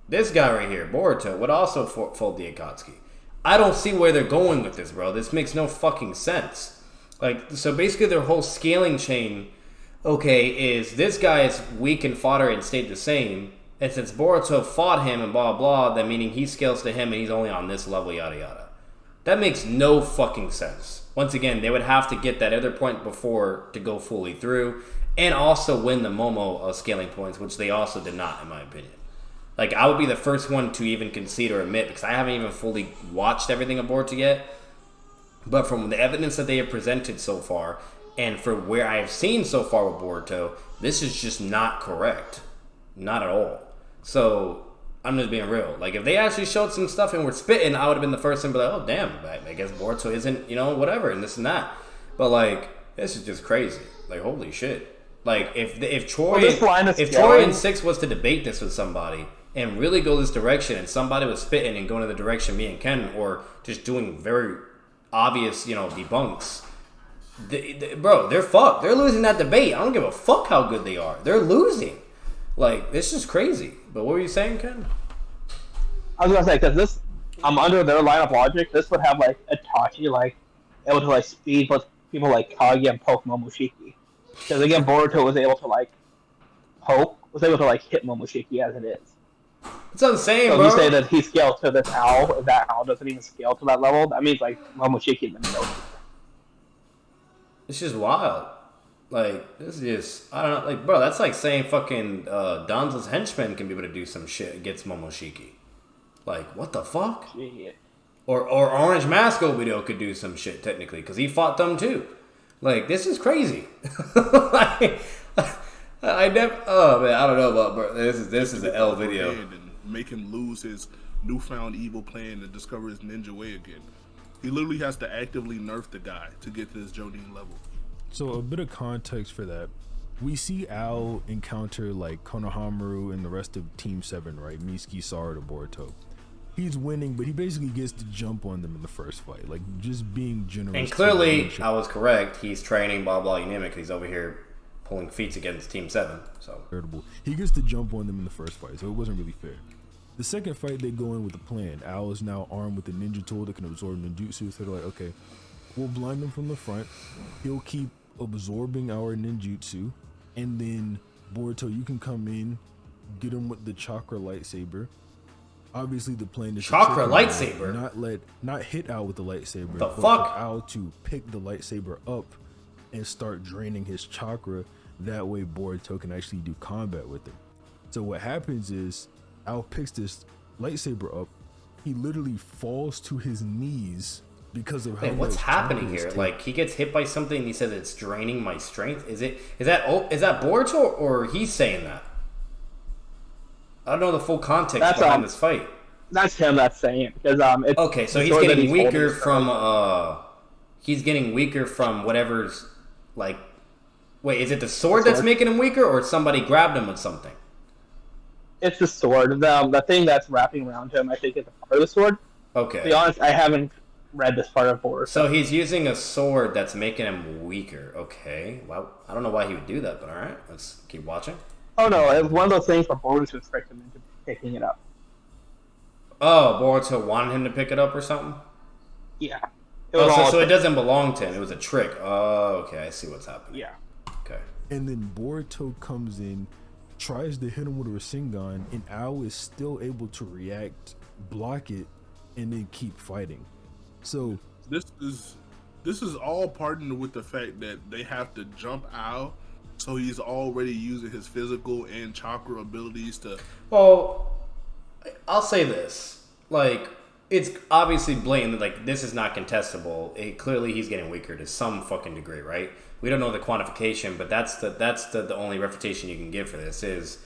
This guy right here, Boruto, would also fold the Akatsuki. I don't see where they're going with this, bro. This makes no fucking sense. Like, so basically their whole scaling chain, is this guy is weak in fodder and stayed the same. And since Boruto fought him and blah, blah, that meaning he scales to him and he's only on this level, yada, yada. That makes no fucking sense. Once again, they would have to get that other point before to go fully through and also win the Momo scaling points, which they also did not, in my opinion. Like, I would be the first one to even concede or admit, because I haven't even fully watched everything of Boruto yet. But from the evidence that they have presented so far, and for where I have seen so far with Boruto, this is just not correct. Not at all. So, I'm just being real. Like, if they actually showed some stuff and were spitting, I would have been the first one to be like, oh, damn, I guess Boruto isn't, whatever, and this and that. But, like, this is just crazy. Like, holy shit. Like, if Troy and Six was to debate this with somebody and really go this direction, and somebody was spitting and going in the direction me and Ken, or just doing very obvious, debunks, bro, they're fucked. They're losing that debate. I don't give a fuck how good they are. They're losing. Like, this is crazy. But what were you saying, Ken? I was gonna say, because this, under their line of logic, this would have like Itachi able to speed with people like Kage and poke Momoshiki. Because again, Boruto was able to hit Momoshiki as it is. That's what I'm saying, so bro. You say that he scaled to this owl, if that owl doesn't even scale to that level, that means Momoshiki in the middle. It's just wild. Like, this is just, I don't know, like, bro, that's like saying fucking Danzo's henchman can be able to do some shit against Momoshiki. Like, what the fuck? Yeah. Or Orange Mask Obito could do some shit, technically, because he fought them too. Like, this is crazy. Like, I never, oh man, I don't know about, bro, this is an L video. And make him lose his newfound evil plan and discover his ninja way again. He literally has to actively nerf the guy to get to this Jonin level. So a bit of context for that. We see Al encounter like Konohamaru and the rest of Team 7, right? Mitsuki, Sarada, Boruto. He's winning, but he basically gets to jump on them in the first fight. Like, just being generous. And clearly, I was correct. He's training, blah, blah, you name it, because he's over here pulling feats against Team 7. So he gets to jump on them in the first fight, so it wasn't really fair. The second fight, they go in with a plan. Al is now armed with a ninja tool that can absorb ninjutsu, so they're like, okay, we'll blind him from the front. He'll keep absorbing our ninjutsu, and then Boruto, you can come in, get him with the chakra lightsaber. Obviously, the plan is Chakra to lightsaber? not hit Al with the lightsaber. The but fuck? For Al to pick the lightsaber up and start draining his chakra. That way, Boruto can actually do combat with him. So what happens is Al picks this lightsaber up. He literally falls to his knees because of how. Wait, what's happening here? Like, he gets hit by something and he says it's draining my strength. Is that Boruto or he's saying that? I don't know the full context behind this fight. That's him that's saying it because it's okay, so he's getting weaker from he's getting weaker from whatever's like. Wait, is it the sword that's making him weaker, or somebody grabbed him with something? It's the sword. The thing that's wrapping around him, I think, is a part of the sword. Okay. To be honest, I haven't read this part of Boruto. So he's using a sword that's making him weaker. Okay. Well, I don't know why he would do that, but all right, let's keep watching. Oh no, it was one of those things where Boruto tricked him into picking it up. Oh, Boruto wanted him to pick it up or something? Yeah. So it doesn't belong to him. It was a trick. Oh, okay. I see what's happening. Yeah. Okay. And then Boruto comes in, tries to hit him with a Rasengan, and Ao is still able to react, block it, and then keep fighting. So this is all partnered with the fact that they have to jump Ao, so he's already using his physical and chakra abilities to. Well, I'll say this: like, it's obviously blatant. Like, this is not contestable. Clearly, he's getting weaker to some fucking degree, right? We don't know the quantification, but that's the only refutation you can give for this is,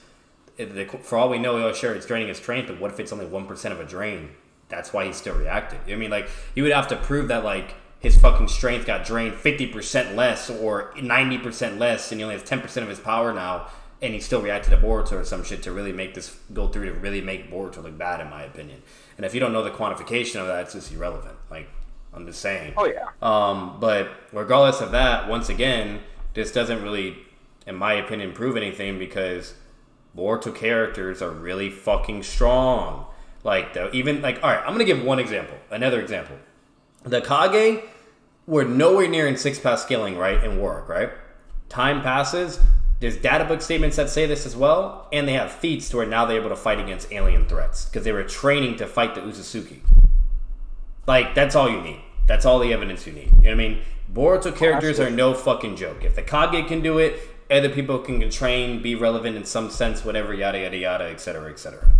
for all we know, oh sure, it's draining his strength, but what if it's only 1% of a drain? That's why he still reacted. I mean, like, you would have to prove that, like, his fucking strength got drained 50% less or 90% less, and he only has 10% of his power now, and he still reacted to Boruto or some shit to really make this go through, to really make Boruto look bad, in my opinion. And if you don't know the quantification of that, it's just irrelevant. Like, I'm just saying. Oh, yeah. But regardless of that, once again, this doesn't really, in my opinion, prove anything because Boruto characters are really fucking strong. Like, even, like, alright, I'm gonna give another example. The Kage were nowhere near in 6-pass scaling, right, in Warwick, right? Time passes, there's databook statements that say this as well, and they have feats to where now they're able to fight against alien threats because they were training to fight the Uzutsuki. Like, that's all you need. That's all the evidence you need. You know what I mean? Boruto characters are no fucking joke. If the Kage can do it, other people can train, be relevant in some sense, whatever, yada, yada, yada, etc., etc.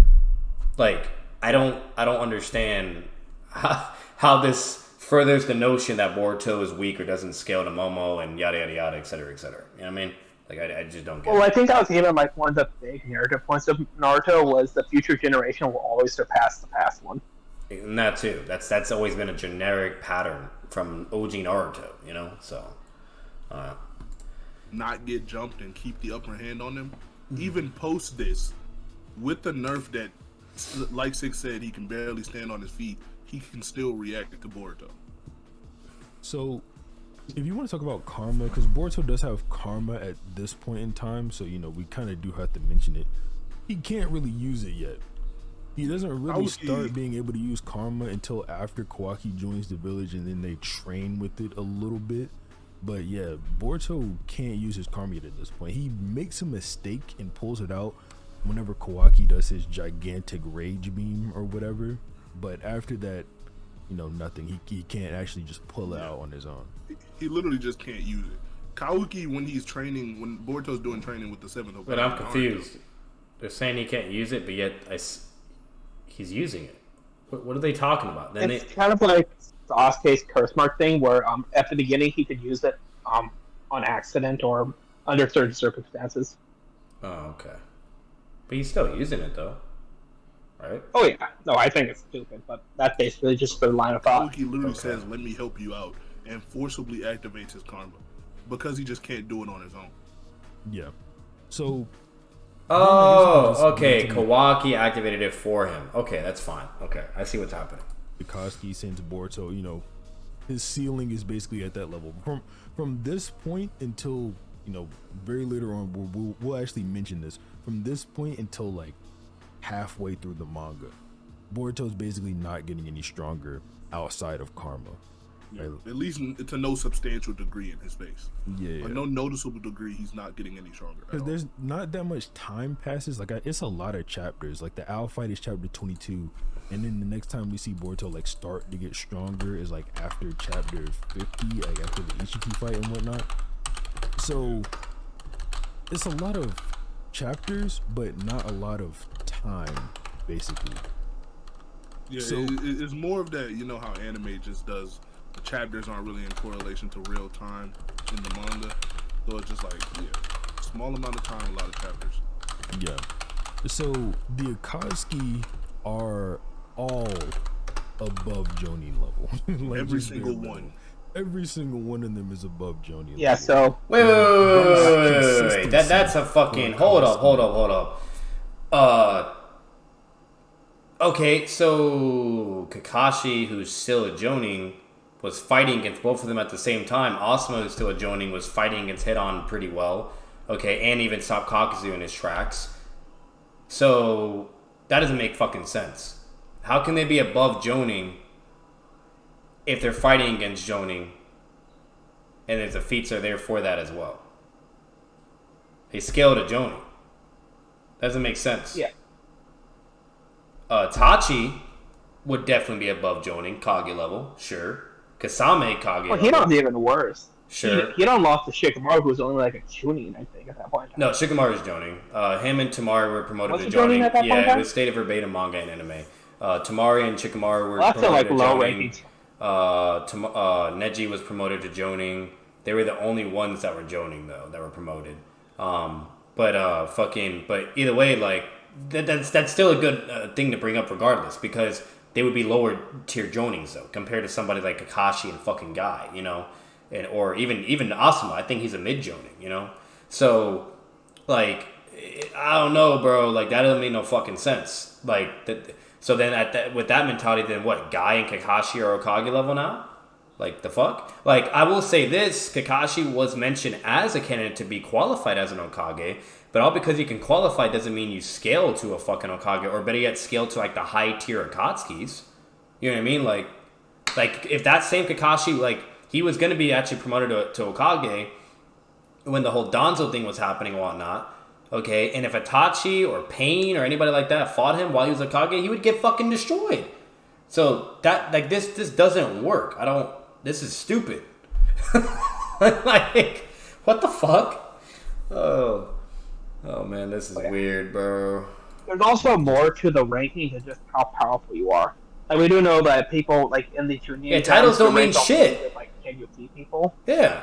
Like, I don't understand how this furthers the notion that Boruto is weak or doesn't scale to Momo and yada, yada, yada, etc., etc. You know what I mean? Like, I just don't get it. Well, I think that was even like one of the big narrative points of Naruto was the future generation will always surpass the past one. And that too. That's always been a generic pattern from OG Naruto, you know? So, not get jumped and keep the upper hand on them. Even post this, with the nerf that, like Six said, he can barely stand on his feet, he can still react to Boruto. So, if you want to talk about karma, because Boruto does have karma at this point in time, so, you know, we kind of do have to mention it. He can't really use it yet. He doesn't really start being able to use karma until after Kawaki joins the village, and then they train with it a little bit. But yeah, Boruto can't use his karma yet at this point. He makes a mistake and pulls it out whenever Kawaki does his gigantic rage beam or whatever. But after that, you know, nothing. He can't actually just pull it out on his own. He literally just can't use it. Kawaki, when he's training, when Boruto's doing training with the 7th Hokage. But I'm confused. They're saying he can't use it, but yet he's using it. What are they talking about? Then it's kind of like Sasuke's curse mark thing, where at the beginning he could use it on accident or under certain circumstances. Oh, okay. But he's still using it though, right? Oh yeah, no, I think it's stupid, but that's basically just their line of thought. Kawaki literally says, "Let me help you out," and forcibly activates his karma because he just can't do it on his own. Yeah. So. Oh, okay. Kawaki activated it for him. Okay, that's fine. Okay, I see what's happening. Koski sends Boruto, you know, his ceiling is basically at that level. From this point until, you know, very later on, we'll actually mention this. From this point until like halfway through the manga, Boruto's basically not getting any stronger outside of karma. Yeah. At least to no substantial degree in his face. Yeah. No noticeable degree, he's not getting any stronger. Because there's not that much time passes. Like, it's a lot of chapters. Like, the Owl fight is chapter 22. And then the next time we see Boruto, like, start to get stronger is, like, after chapter 50. Like, after the Ichiki fight and whatnot. So, it's a lot of chapters, but not a lot of time, basically. Yeah, so, it's more of that, you know how anime just does. The chapters aren't really in correlation to real time in the manga. So it's just like, small amount of time, a lot of chapters. Yeah. So the Akatsuki are all above Jonin level. Like, every single one. Every single one of them is above Jonin yeah, level. so... Wait. That's a fucking... Hold up. Okay, so Kakashi, who's still a Jonin, was fighting against both of them at the same time. Asuma, who's still a Jonin, was fighting against Hit-On pretty well. Okay, and even stopped Kakuzu in his tracks. So, that doesn't make fucking sense. How can they be above Jonin if they're fighting against Jonin and if the feats are there for that as well? They scale to Jonin. Doesn't make sense. Yeah. Tachi would definitely be above Jonin, Kage level, sure. Kasame, Kage level. Well, Hito's even worse. Sure. Hito lost to Shikamaru, who was only like a Chunin, I think, at that point. No, Shikamaru's Jonin. Him and Tamari were promoted Was to it Jonin Jonin. at that point? Yeah, it was stated verbatim manga and anime. Tamari and Shikamaru were Well, that's promoted like to low Jonin. rankings. Neji was promoted to Jonin. They were the only ones that were Jonin, though, that were promoted. But either way, like, that's still a good thing to bring up regardless, because they would be lower tier Jonins, though, compared to somebody like Kakashi and fucking Guy, you know? Or even Asuma. I think he's a mid Jonin, you know? So, like, I don't know, bro. Like, that doesn't make no fucking sense. Like, so then with that mentality, then what? Guy and Kakashi are Okage level now? Like, the fuck? Like, I will say this. Kakashi was mentioned as a candidate to be qualified as an Okage, but all because you can qualify doesn't mean you scale to a fucking Okage, or better yet, scale to, like, the high tier Akatsukis. You know what I mean? Like if that same Kakashi, like, he was going to be actually promoted to Okage when the whole Danzo thing was happening and whatnot. Okay, and if Itachi or Pain or anybody like that fought him while he was Okage, he would get fucking destroyed. So that, like, this doesn't work. This is stupid. Like, what the fuck? Oh man, this is weird, bro. There's also more to the rankings than just how powerful you are. Like, we do know that people, like, in the Chunin... titles don't mean shit. Like, can you beat people? Yeah.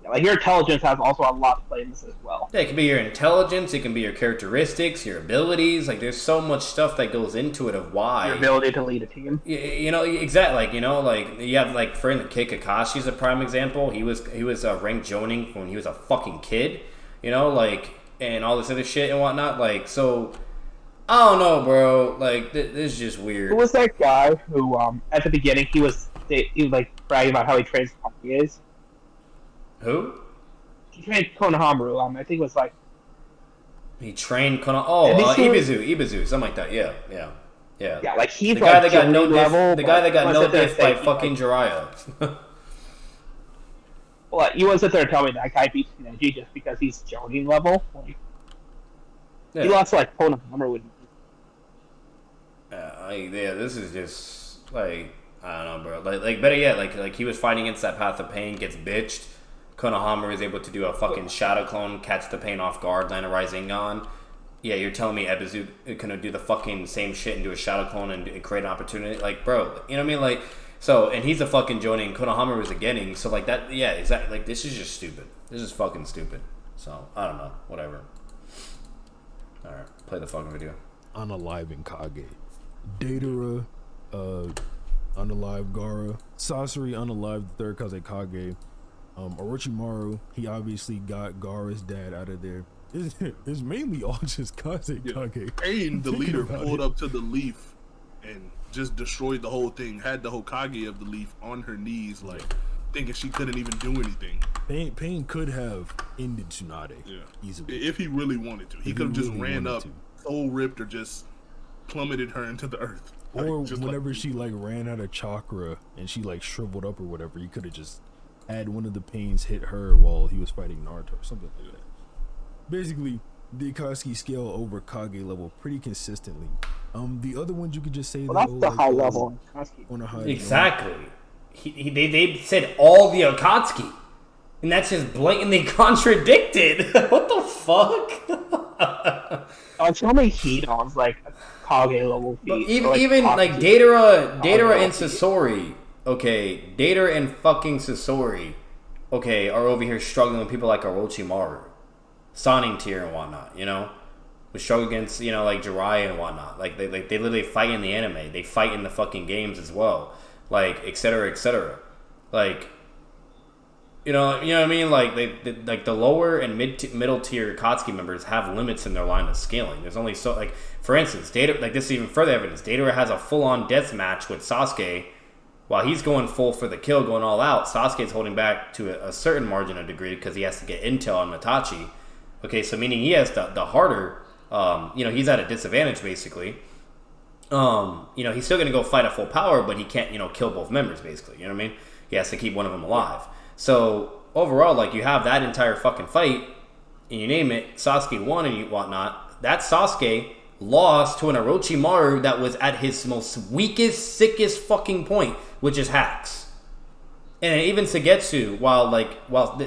Like, your intelligence has also a lot to play in this as well. Yeah, it can be your intelligence, it can be your characteristics, your abilities. Like, there's so much stuff that goes into it of why. Your ability to lead a team. You know, exactly. Like, you know, like, you have, like, for instance, Kid Kakashi's a prime example. He was ranked Jonin when he was a fucking kid. You know, like, and all this other shit and whatnot. Like, so, I don't know, bro. Like, this is just weird. Who was that guy who, at the beginning, he was like, bragging about how he trains Kages? Who? He trained Konohamaru. I think it was like... He trained Ibizu, something like that. Yeah. Yeah, like, he's the guy like that got no level, the guy that got no diff by fucking Jiraiya. Well, you won't sit there and tell me that guy beats Neji just because he's Jonin level. Like, yeah. He lost to, like, Konohamaru. This is just, like, I don't know, bro. Like better yet, like he was fighting against that Path of Pain, gets bitched. Konohamaru is able to do a fucking shadow clone, catch the Pain off guard, land a Rising on. Yeah, you're telling me Ebizu couldn't do the fucking same shit and do a shadow clone and create an opportunity? Like, bro, you know what I mean? Like, so, and he's a fucking Jonin, Konohamaru is a Genin, so, like, that, yeah, exactly. Like, this is just stupid. This is fucking stupid. So, I don't know. Whatever. Alright, play the fucking video. Unaliving Kage. Datara, unalive Gaara. Sasori unalive the third Kazekage. Orochimaru, he obviously got Gaara's dad out of there. It's mainly all just Kazekage. Yeah. And the leader pulled up to the leaf and just destroyed the whole thing. Had the Hokage of the leaf on her knees, like, thinking she couldn't even do anything. Pain could have ended Tsunade easily. If he really wanted to. He could have just ran up, soul ripped, or just plummeted her into the earth. Or Just whenever she like ran out of chakra and she like shriveled up or whatever, you could have just had one of the pains hit her while he was fighting Naruto or something like that. Basically, the Akatsuki scale over Kage level pretty consistently. The other ones you could just say Well, that's the high level Akatsuki. On a high Exactly. They said all the Akatsuki, and that's just blatantly contradicted. What the fuck? So many Hidons like Kage level feat. Even like Datara and Sasori. Okay, Datara and fucking Sasori. Okay, are over here struggling with people like Orochimaru, Sonin tier and whatnot. You know, we struggle against like Jiraiya and whatnot. Like they literally fight in the anime. They fight in the fucking games as well. Like etc. etc. Like. You know what I mean? Like like the lower and middle tier Akatsuki members have limits in their line of scaling. There's only so like, for instance, Data, like this is even further evidence. Datara has a full on death match with Sasuke, while he's going full for the kill, going all out. Sasuke's holding back to a certain margin of degree because he has to get intel on Matachi. Okay, so meaning he has the harder. He's at a disadvantage basically. He's still gonna go fight at full power, but he can't kill both members basically. You know what I mean? He has to keep one of them alive. So, overall, like, you have that entire fucking fight, and you name it, Sasuke won and whatnot. That Sasuke lost to an Orochimaru that was at his most weakest, sickest fucking point, which is hacks. And even Sugetsu, while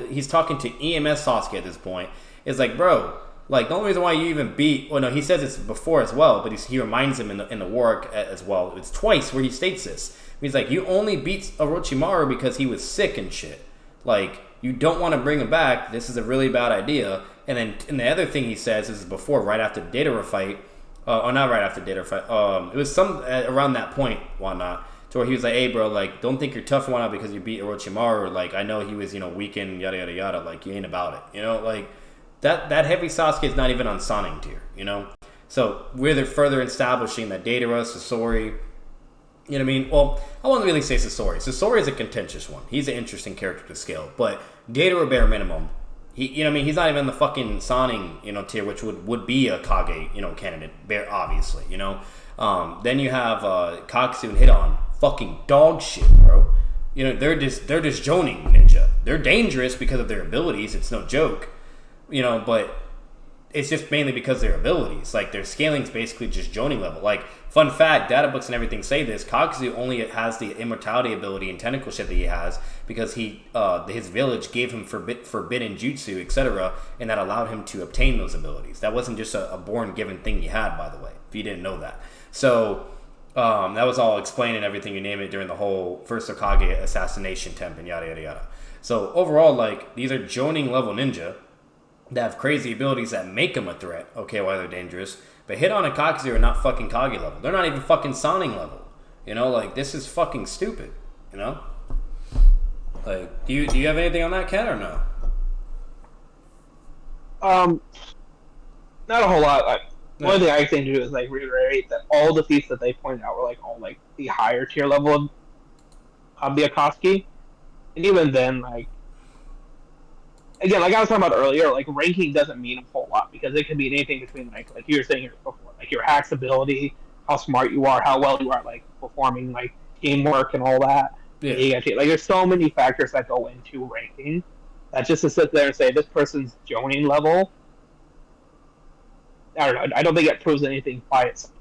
he's talking to EMS Sasuke at this point, is like, bro, like, the only reason why you even beat... Well, no, he says it's before as well, but he reminds him in the war arc as well. It's twice where he states this. He's like, you only beat Orochimaru because he was sick and shit. Like, you don't want to bring him back. This is a really bad idea. And the other thing he says, this is before, right after the Datara fight. Not right after the Datara fight. It was around that point, whatnot. To where he was like, hey, bro, like, don't think you're tough and whatnot because you beat Orochimaru. Like, I know he was, weakened, yada, yada, yada. Like, you ain't about it. Like, that heavy Sasuke is not even on Sonic tier, So, we're further establishing that Datara, Sasori... You know what I mean? Well, I wouldn't really say Sasori. Sasori is a contentious one. He's an interesting character to scale. But Datara, bare minimum, he's not even in the fucking Sonin, tier, which would be a Kage, candidate, obviously, Then you have Katsu and Hidon. Fucking dog shit, bro. They're just joning ninja. They're dangerous because of their abilities. It's no joke. But it's just mainly because of their abilities. Like, their scaling's basically just joning level. Like, fun fact, data books and everything say this, Kakuzu only has the immortality ability and tentacle shit that he has because his village gave him forbidden jutsu, etc., and that allowed him to obtain those abilities. That wasn't just a born given thing he had, by the way, if you didn't know that. So, that was all explained and everything, you name it, during the whole first Hokage assassination attempt and yada, yada, yada. So, overall, like, these are joning level ninja that have crazy abilities that make them a threat, okay, while they're dangerous. But Hidon and Kakuzu are not fucking Kage level. They're not even fucking Soning level. Like, this is fucking stupid, Like, do you have anything on that, Ken, or no? Not a whole lot. One thing I think to do is, like, reiterate that all the feats that they pointed out were, like, all, like, the higher tier level of the Akatsuki. And even then, like, again, like I was talking about earlier, like, ranking doesn't mean a whole lot because it can be anything between, like you were saying before, like, your hacks ability, how smart you are, how well you are, like, performing, like, teamwork and all that. Yeah. Like, there's so many factors that go into ranking that just to sit there and say this person's joning level, I don't know. I don't think it proves anything by itself.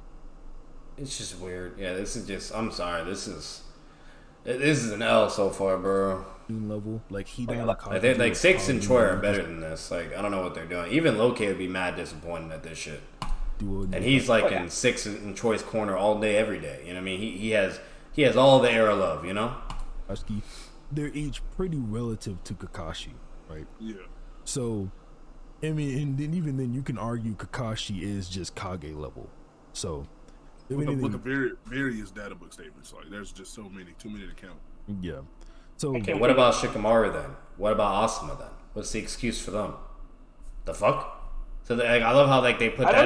It's just weird. Yeah, this is just... I'm sorry. This is an L so far, bro. Level like like 6 and Choi are better than this. Like, I don't know what they're doing. Even Loki would be mad disappointed at this shit. And he's like in 6 in Choi's corner all day, every day. You know what I mean? He has all the era love. They're each pretty relative to Kakashi, right? Yeah. So, I mean, and then even then, you can argue Kakashi is just Kage level. So, with the various data book statements, like there's just too many to count. Yeah. So, okay, what about Shikamaru then? What about Asuma then? What's the excuse for them? The fuck? So I love how like they put that. I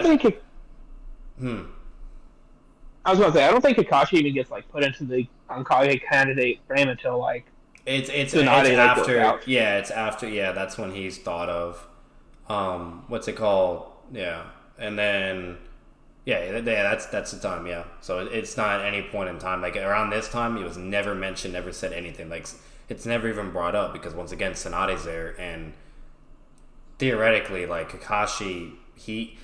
was gonna say I don't think Kakashi even gets like put into the Hokage candidate frame until like it's after. Yeah, it's after. Yeah, that's when he's thought of. What's it called? Yeah, and then Yeah, that's the time. Yeah, so it's not at any point in time. Like around this time, it was never mentioned, never said anything. Like it's never even brought up because once again, Tsunade's there, and theoretically, like Kakashi, he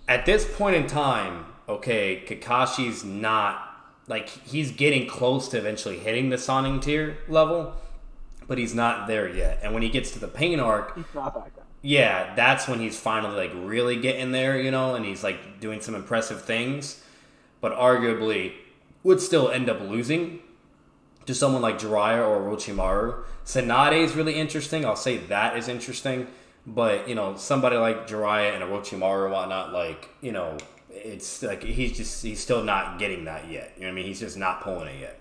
at this point in time, okay, Kakashi's not like he's getting close to eventually hitting the Sonin tier level, but he's not there yet. And when he gets to the Pain arc, He's not that guy. yeah, that's when he's finally like really getting there, you know, and he's like doing some impressive things, but arguably would still end up losing to someone like Jiraiya or Orochimaru. Tsunade is really interesting. I'll say that is interesting, but you know, somebody like Jiraiya and Orochimaru and whatnot, like, you know, it's like he's still not getting that yet. You know what I mean? He's just not pulling it yet.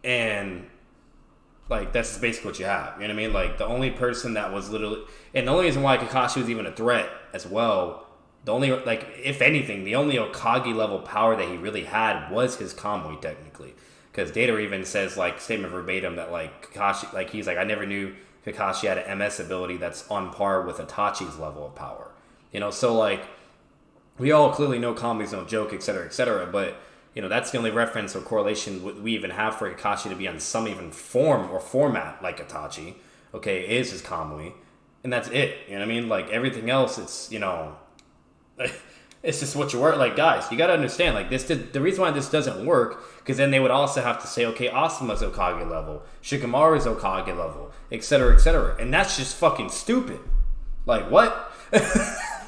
And like that's just basically what you have. You know what I mean? Like the only person that was literally, and the only reason why Kakashi was even a threat as well, the only, like, if anything, the only Okage level power that he really had was his Kamui technically. Because Data even says, like, statement verbatim that like Kakashi, like he's like, I never knew Kakashi had an MS ability that's on par with Itachi's level of power. You know, so like we all clearly know Kamui's no joke, etc., but you know, that's the only reference or correlation we even have for Kakashi to be on some even form or format like Itachi, okay, is his Kamui. And that's it. You know what I mean? Like, everything else, it's, you know, it's just what you work. Like, guys, you got to understand, like, the reason why this doesn't work, because then they would also have to say, okay, Asuma's Okage level, Shikamaru's Okage level, etc., and that's just fucking stupid. Like, what?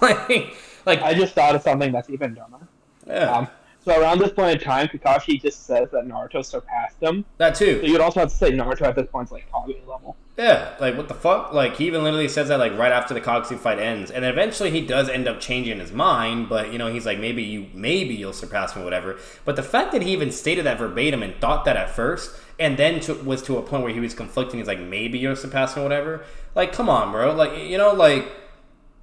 like, I just thought of something that's even dumber. Yeah. So around this point in time, Kakashi just says that Naruto surpassed him. That too. So you'd also have to say Naruto at this point is like Kage level. Yeah, like what the fuck? Like he even literally says that like right after the Kagsu fight ends, and eventually he does end up changing his mind. But you know, he's like, maybe you'll surpass me, whatever. But the fact that he even stated that verbatim and thought that at first, and then was to a point where he was conflicting, he's like, maybe you'll surpass me, whatever. Like, come on, bro. Like, you know, like,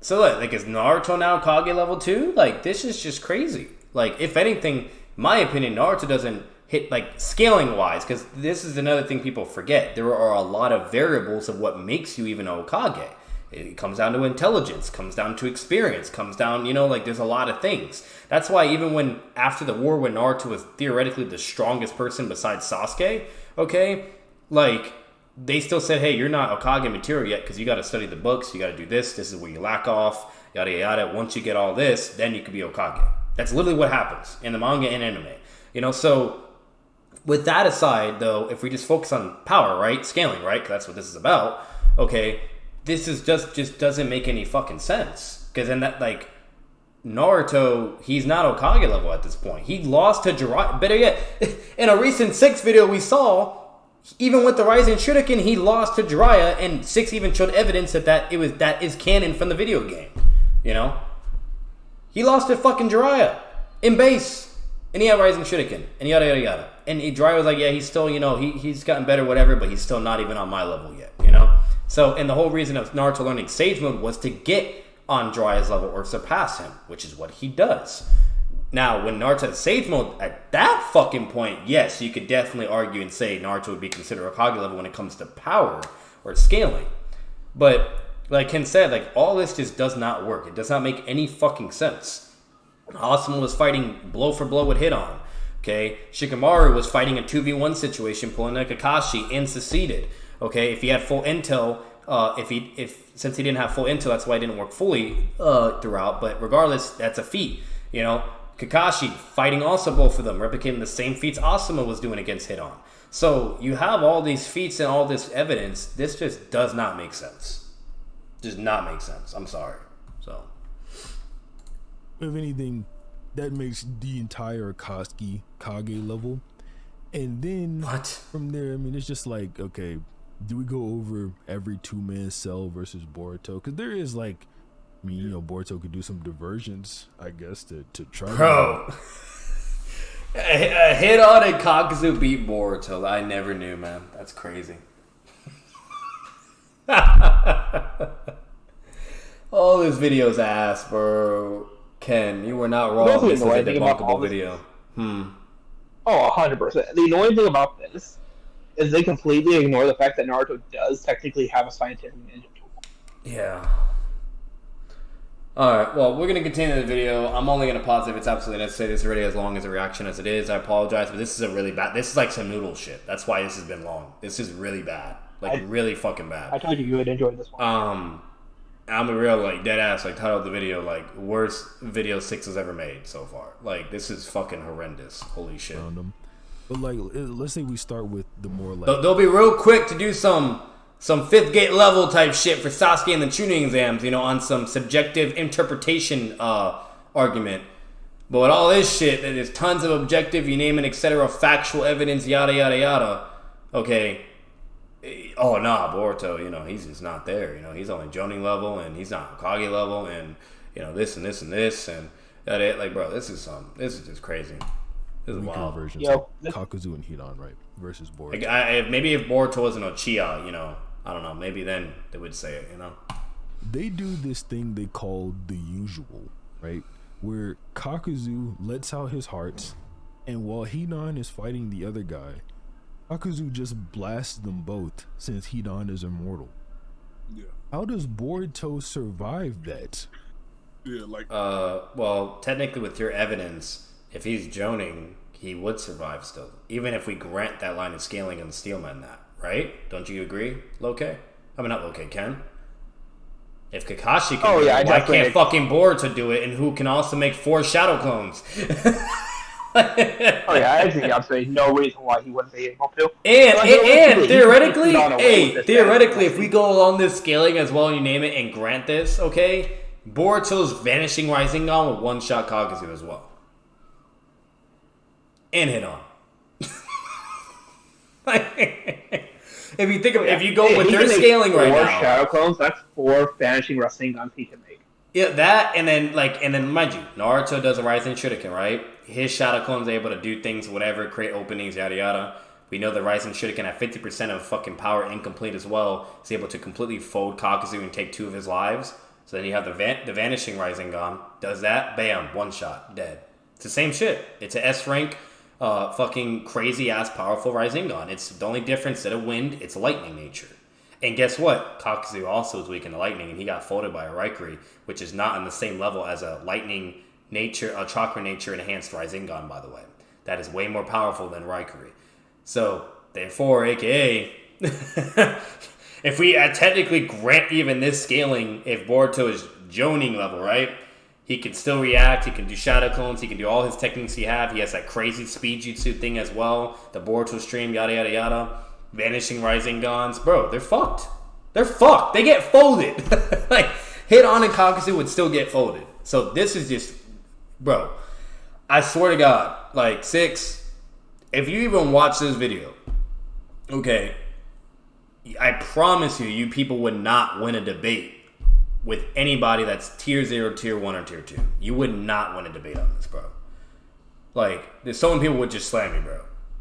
so like is Naruto now Kage level 2? Like, this is just crazy. Like, if anything, my opinion, Naruto doesn't hit, like, scaling-wise, because this is another thing people forget. There are a lot of variables of what makes you even Hokage. It comes down to intelligence, comes down to experience, comes down, you know, like, there's a lot of things. That's why even when, after the war, when Naruto was theoretically the strongest person besides Sasuke, okay, like, they still said, hey, you're not Hokage material yet, because you got to study the books, you got to do this is where you lack off, yada yada. Once you get all this, then you can be Hokage. That's literally what happens in the manga and anime. You know, so with that aside, though, if we just focus on power, right? Scaling, right? Because that's what this is about. Okay, this is just doesn't make any fucking sense. Because then that, like, Naruto, he's not Hokage level at this point. He lost to Jiraiya. Better yet, in a recent 6 video we saw, even with the Rising Shuriken, he lost to Jiraiya, and 6 even showed evidence that is canon from the video game. You know? He lost to fucking Jiraiya in base, and he had Rising Shuriken, and yada yada yada. And Jiraiya was like, yeah, he's still, you know, he's gotten better, whatever, but he's still not even on my level yet, you know. So, and the whole reason of Naruto learning Sage Mode was to get on Jiraiya's level or surpass him, which is what he does. Now, when Naruto had Sage Mode at that fucking point, yes, you could definitely argue and say Naruto would be considered Hokage level when it comes to power or scaling, but like Ken said, like, all this just does not work. It does not make any fucking sense. Asuma was fighting blow for blow with Hidan. Okay? Shikamaru was fighting a 2v1 situation, pulling a Kakashi, and succeeded. Okay? If he had full intel, since he didn't have full intel, that's why it didn't work fully throughout. But regardless, that's a feat. You know? Kakashi fighting also both of them, replicating the same feats Asuma was doing against Hidan. So, you have all these feats and all this evidence. This just does not make sense. Does not make sense. I'm sorry. So, if anything, that makes the entire Akatsuki Kage level, and then what from there? I mean, it's just like, okay, do we go over every 2-man cell versus Boruto? Because there is, like, I mean, you know, Boruto could do some diversions, I guess, to try. Bro, a hit on a Kakuzu beat Boruto. I never knew, man. That's crazy. All this video's ass, bro. Ken, you were not wrong. This is a debunkable video. Oh, 100%. The annoying thing about this is they completely ignore the fact that Naruto does technically have a scientific ninja tool. Yeah. Alright, well, we're going to continue the video. I'm only going to pause if it's absolutely necessary. This is already as long as a reaction as it is. I apologize, but this is a really bad... This is like some noodle shit. That's why this has been long. This is really bad. Like, really fucking bad. I told you would enjoy this one. I'm a real, like, dead ass, like, title of the video, like, worst video 6 has ever made so far. Like, this is fucking horrendous. Holy shit. But, like, let's say we start with the more, like... They'll be real quick to do some 5th gate level type shit for Sasuke in the tuning exams, you know, on some subjective interpretation argument. But with all this shit, there's tons of objective, you name it, etc., factual evidence, yada, yada, yada. Okay. Oh, nah, Boruto, you know, he's just not there. You know, he's only Jonin level, and he's not Hokage level, and, you know, this and this and this, and that it. Like, bro, this is just crazy. This is wild. Versions like Kakuzu and Hidan, right? Versus Boruto. Like, maybe if Boruto was an Uchiha, you know, I don't know, maybe then they would say it, you know? They do this thing they call the usual, right? Where Kakuzu lets out his hearts, and while Hidan is fighting the other guy, Kakuzu just blasts them both since Hidan is immortal. Yeah. How does Boruto survive that? Yeah, like... well, technically with your evidence, if he's Jonin, he would survive still. Even if we grant that line of scaling and Steelman that. Right? Don't you agree, Loke? I mean, not Loke, Ken. If Kakashi can do it, why can't fucking Boruto do it? And who can also make 4 shadow clones? I actually I'd say no reason why he wouldn't be able to. And theoretically, theoretically, if we go along this scaling as well, you name it, and grant this, okay, Boruto's Vanishing Rising Dawn will one-shot Kakuzu as well. And hit on. If you think of, if you go with their scaling right now, 4 shadow clones, that's 4 vanishing Rasengan he can make. Yeah, that, and then mind you, Naruto does a Rising Shuriken, right? His shadow clone's able to do things, whatever, create openings, yada yada. We know the Rising Shuriken at 50% of fucking power incomplete as well is able to completely fold Kakuzu and take 2 of his lives. So then you have the Vanishing Rising Gun, does that, bam, one shot, dead. It's the same shit. It's a S rank. Fucking crazy ass powerful Rasengan. It's the only difference instead of wind, it's lightning nature. And guess what? Kakuzu also is weak in the lightning, and he got folded by a Raikiri, which is not on the same level as a lightning nature, a chakra nature enhanced Rasengan, by the way. That is way more powerful than Raikiri. So, therefore, aka, if we technically grant even this scaling, if Boruto is Jonin level, right? He can still react, he can do shadow clones, he can do all his techniques he have. He has that crazy speed jutsu thing as well. The Boruto stream, yada yada yada. Vanishing Rising Gons. Bro, they're fucked. They're fucked. They get folded. Like, Hidan and Kakuzu would still get folded. So this is just, bro, I swear to God, like, 6, if you even watch this video, okay, I promise you, you people would not win a debate with anybody that's tier 0, tier 1, or tier 2. You would not win a debate on this, bro. Like, there's so many people would just slam me, bro.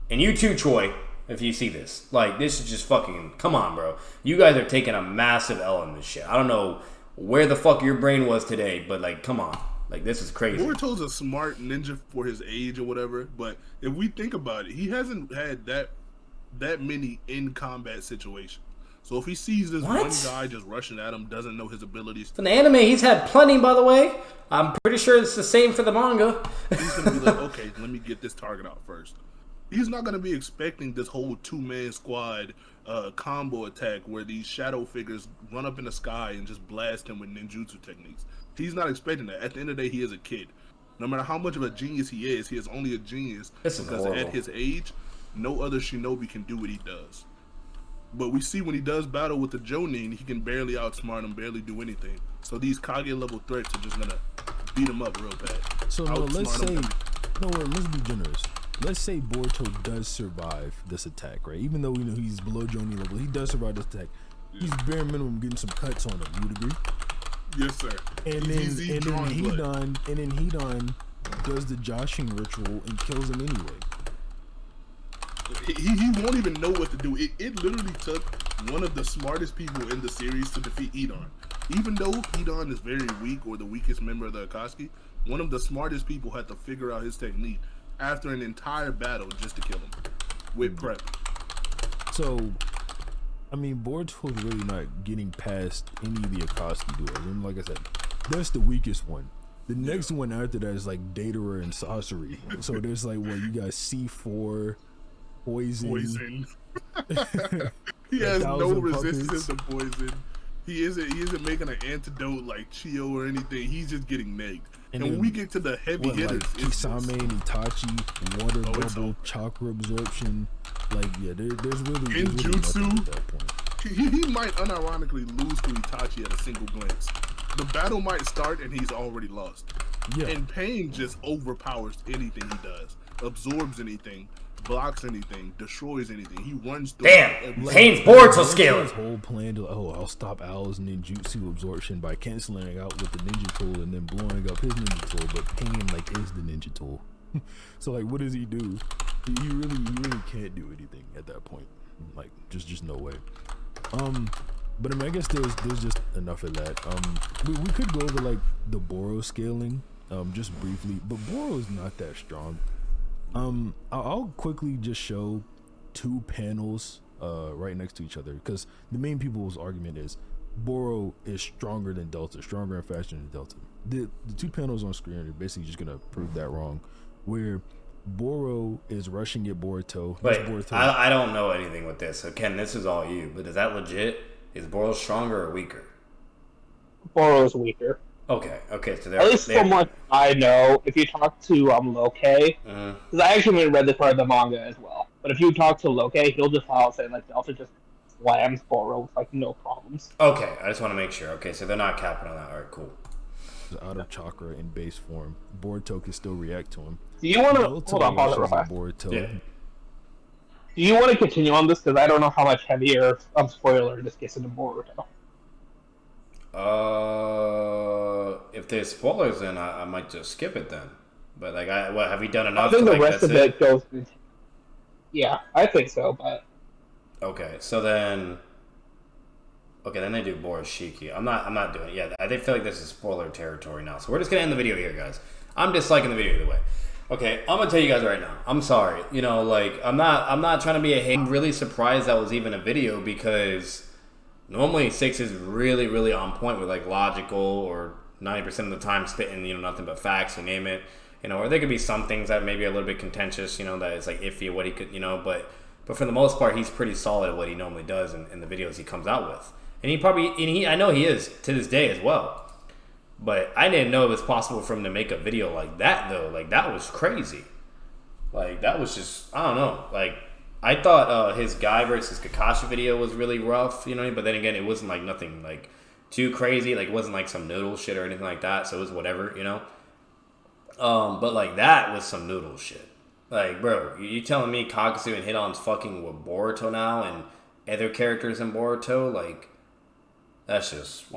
And you too, Troy, if you see this. Like, this is just fucking, come on, bro. You guys are taking a massive L in this shit. I don't know where the fuck your brain was today, but, like, come on. Like, this is crazy. Boruto's a smart ninja for his age or whatever, but if we think about it, he hasn't had that many in-combat situations. So if he sees this one guy just rushing at him, doesn't know his abilities. In the anime, he's had plenty, by the way. I'm pretty sure it's the same for the manga. He's going to be like, okay, let me get this target out first. He's not going to be expecting this whole 2-man squad combo attack where these shadow figures run up in the sky and just blast him with ninjutsu techniques. He's not expecting that. At the end of the day, he is a kid. No matter how much of a genius he is only a genius because at his age, no other shinobi can do what he does. But we see when he does battle with the Jonin, he can barely outsmart him, barely do anything. So these Kage level threats are just gonna beat him up real bad. So no, let's be generous. Let's say Boruto does survive this attack, right? Even though we know he's below Jonin level, he does survive this attack. Yeah. He's bare minimum getting some cuts on him. You would agree? Yes, sir. And then Hidan does the joshing ritual and kills him anyway. He won't even know what to do. It literally took one of the smartest people in the series to defeat Hidan. Even though Hidan is very weak, or the weakest member of the Akatsuki, one of the smartest people had to figure out his technique after an entire battle just to kill him with prep. So, I mean, Boruto's really not getting past any of the Akatsuki duels. And like I said, that's the weakest one. The next one after that is like Datara and Sorcery. So there's like what you got C4, Poison. He has no 1,000 resistance puppets. to poison. He isn't making an antidote like Chio or anything. He's just getting negged. And when we get to the heavy hitters, like Kisame and Itachi, water bubble, chakra absorption, like there's really Genjutsu. at that point. He might unironically lose to Itachi at a single glance. The battle might start and he's already lost. Yeah. And Pain just overpowers anything he does, absorbs anything, blocks anything, destroys anything. He runs through. Damn, Pain's Boruto scaling. His whole plan to I'll stop Owl's ninjutsu absorption by canceling it out with the ninja tool and then blowing up his ninja tool. But Pain like is the ninja tool. So like, what does he do? He really can't do anything at that point. Like just no way. But I mean, I guess there's just enough of that. We could go over like the Boro scaling, just briefly, but Boro is not that strong. I'll quickly just show two panels right next to each other because the main people's argument is Boro is stronger than Delta, stronger and faster than Delta. The two panels on screen are basically just gonna prove that wrong, where Boro is rushing at Boruto. Wait, I don't know anything with this. So Ken, this is all you. But is that legit? Is Boro stronger or weaker? Boro is weaker. Okay. So at least from what I know, if you talk to Loke, because I actually read this part of the manga as well. But if you talk to Loke, he'll just file saying like Delta just slams Boro with like no problems. Okay, I just want to make sure. Okay, so they're not capping on that. All right, cool. Out of chakra in base form, Boruto can still react to him. Do you want to hold on? Pause it real fast. Boruto. Yeah. Do you want to continue on this because I don't know how much heavier spoiler this gets into Boruto. If there's spoilers, then I might just skip it then. But like, what have we done enough? I think the like, rest of it goes. Yeah, I think so. But okay, so then. Okay, then they do Boris Shiki. I'm not doing it. Yeah, I feel like this is spoiler territory now. So we're just gonna end the video here, guys. I'm disliking the video either way. Okay, I'm gonna tell you guys right now. I'm sorry. You know, like I'm not trying to be a hate. I'm really surprised that was even a video because normally 6 is really on point with like logical or 90% of the time spitting nothing but facts, you name it. Or there could be some things that may be a little bit contentious. That it's like iffy what he could. But for the most part, he's pretty solid at what he normally does in the videos he comes out with. And I know he is to this day as well. But I didn't know it was possible for him to make a video like that, though. Like, that was crazy. Like, that was just, I don't know. Like, I thought his Guy versus Kakashi video was really rough, but then again, it wasn't, like, nothing, like, too crazy. Like, it wasn't, like, some noodle shit or anything like that, so it was whatever, But, like, that was some noodle shit. Like, bro, you telling me Kakasu and Hidan's fucking with Boruto now and other characters in Boruto? Like, that's just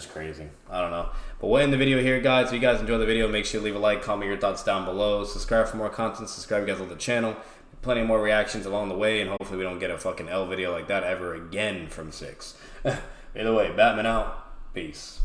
crazy. I don't know. But we'll end the video here, guys. If you guys enjoyed the video, make sure to leave a like, comment your thoughts down below. Subscribe for more content. Subscribe if you guys love the channel. Plenty more reactions along the way, and hopefully we don't get a fucking L video like that ever again from 6. Either way, Batman out. Peace.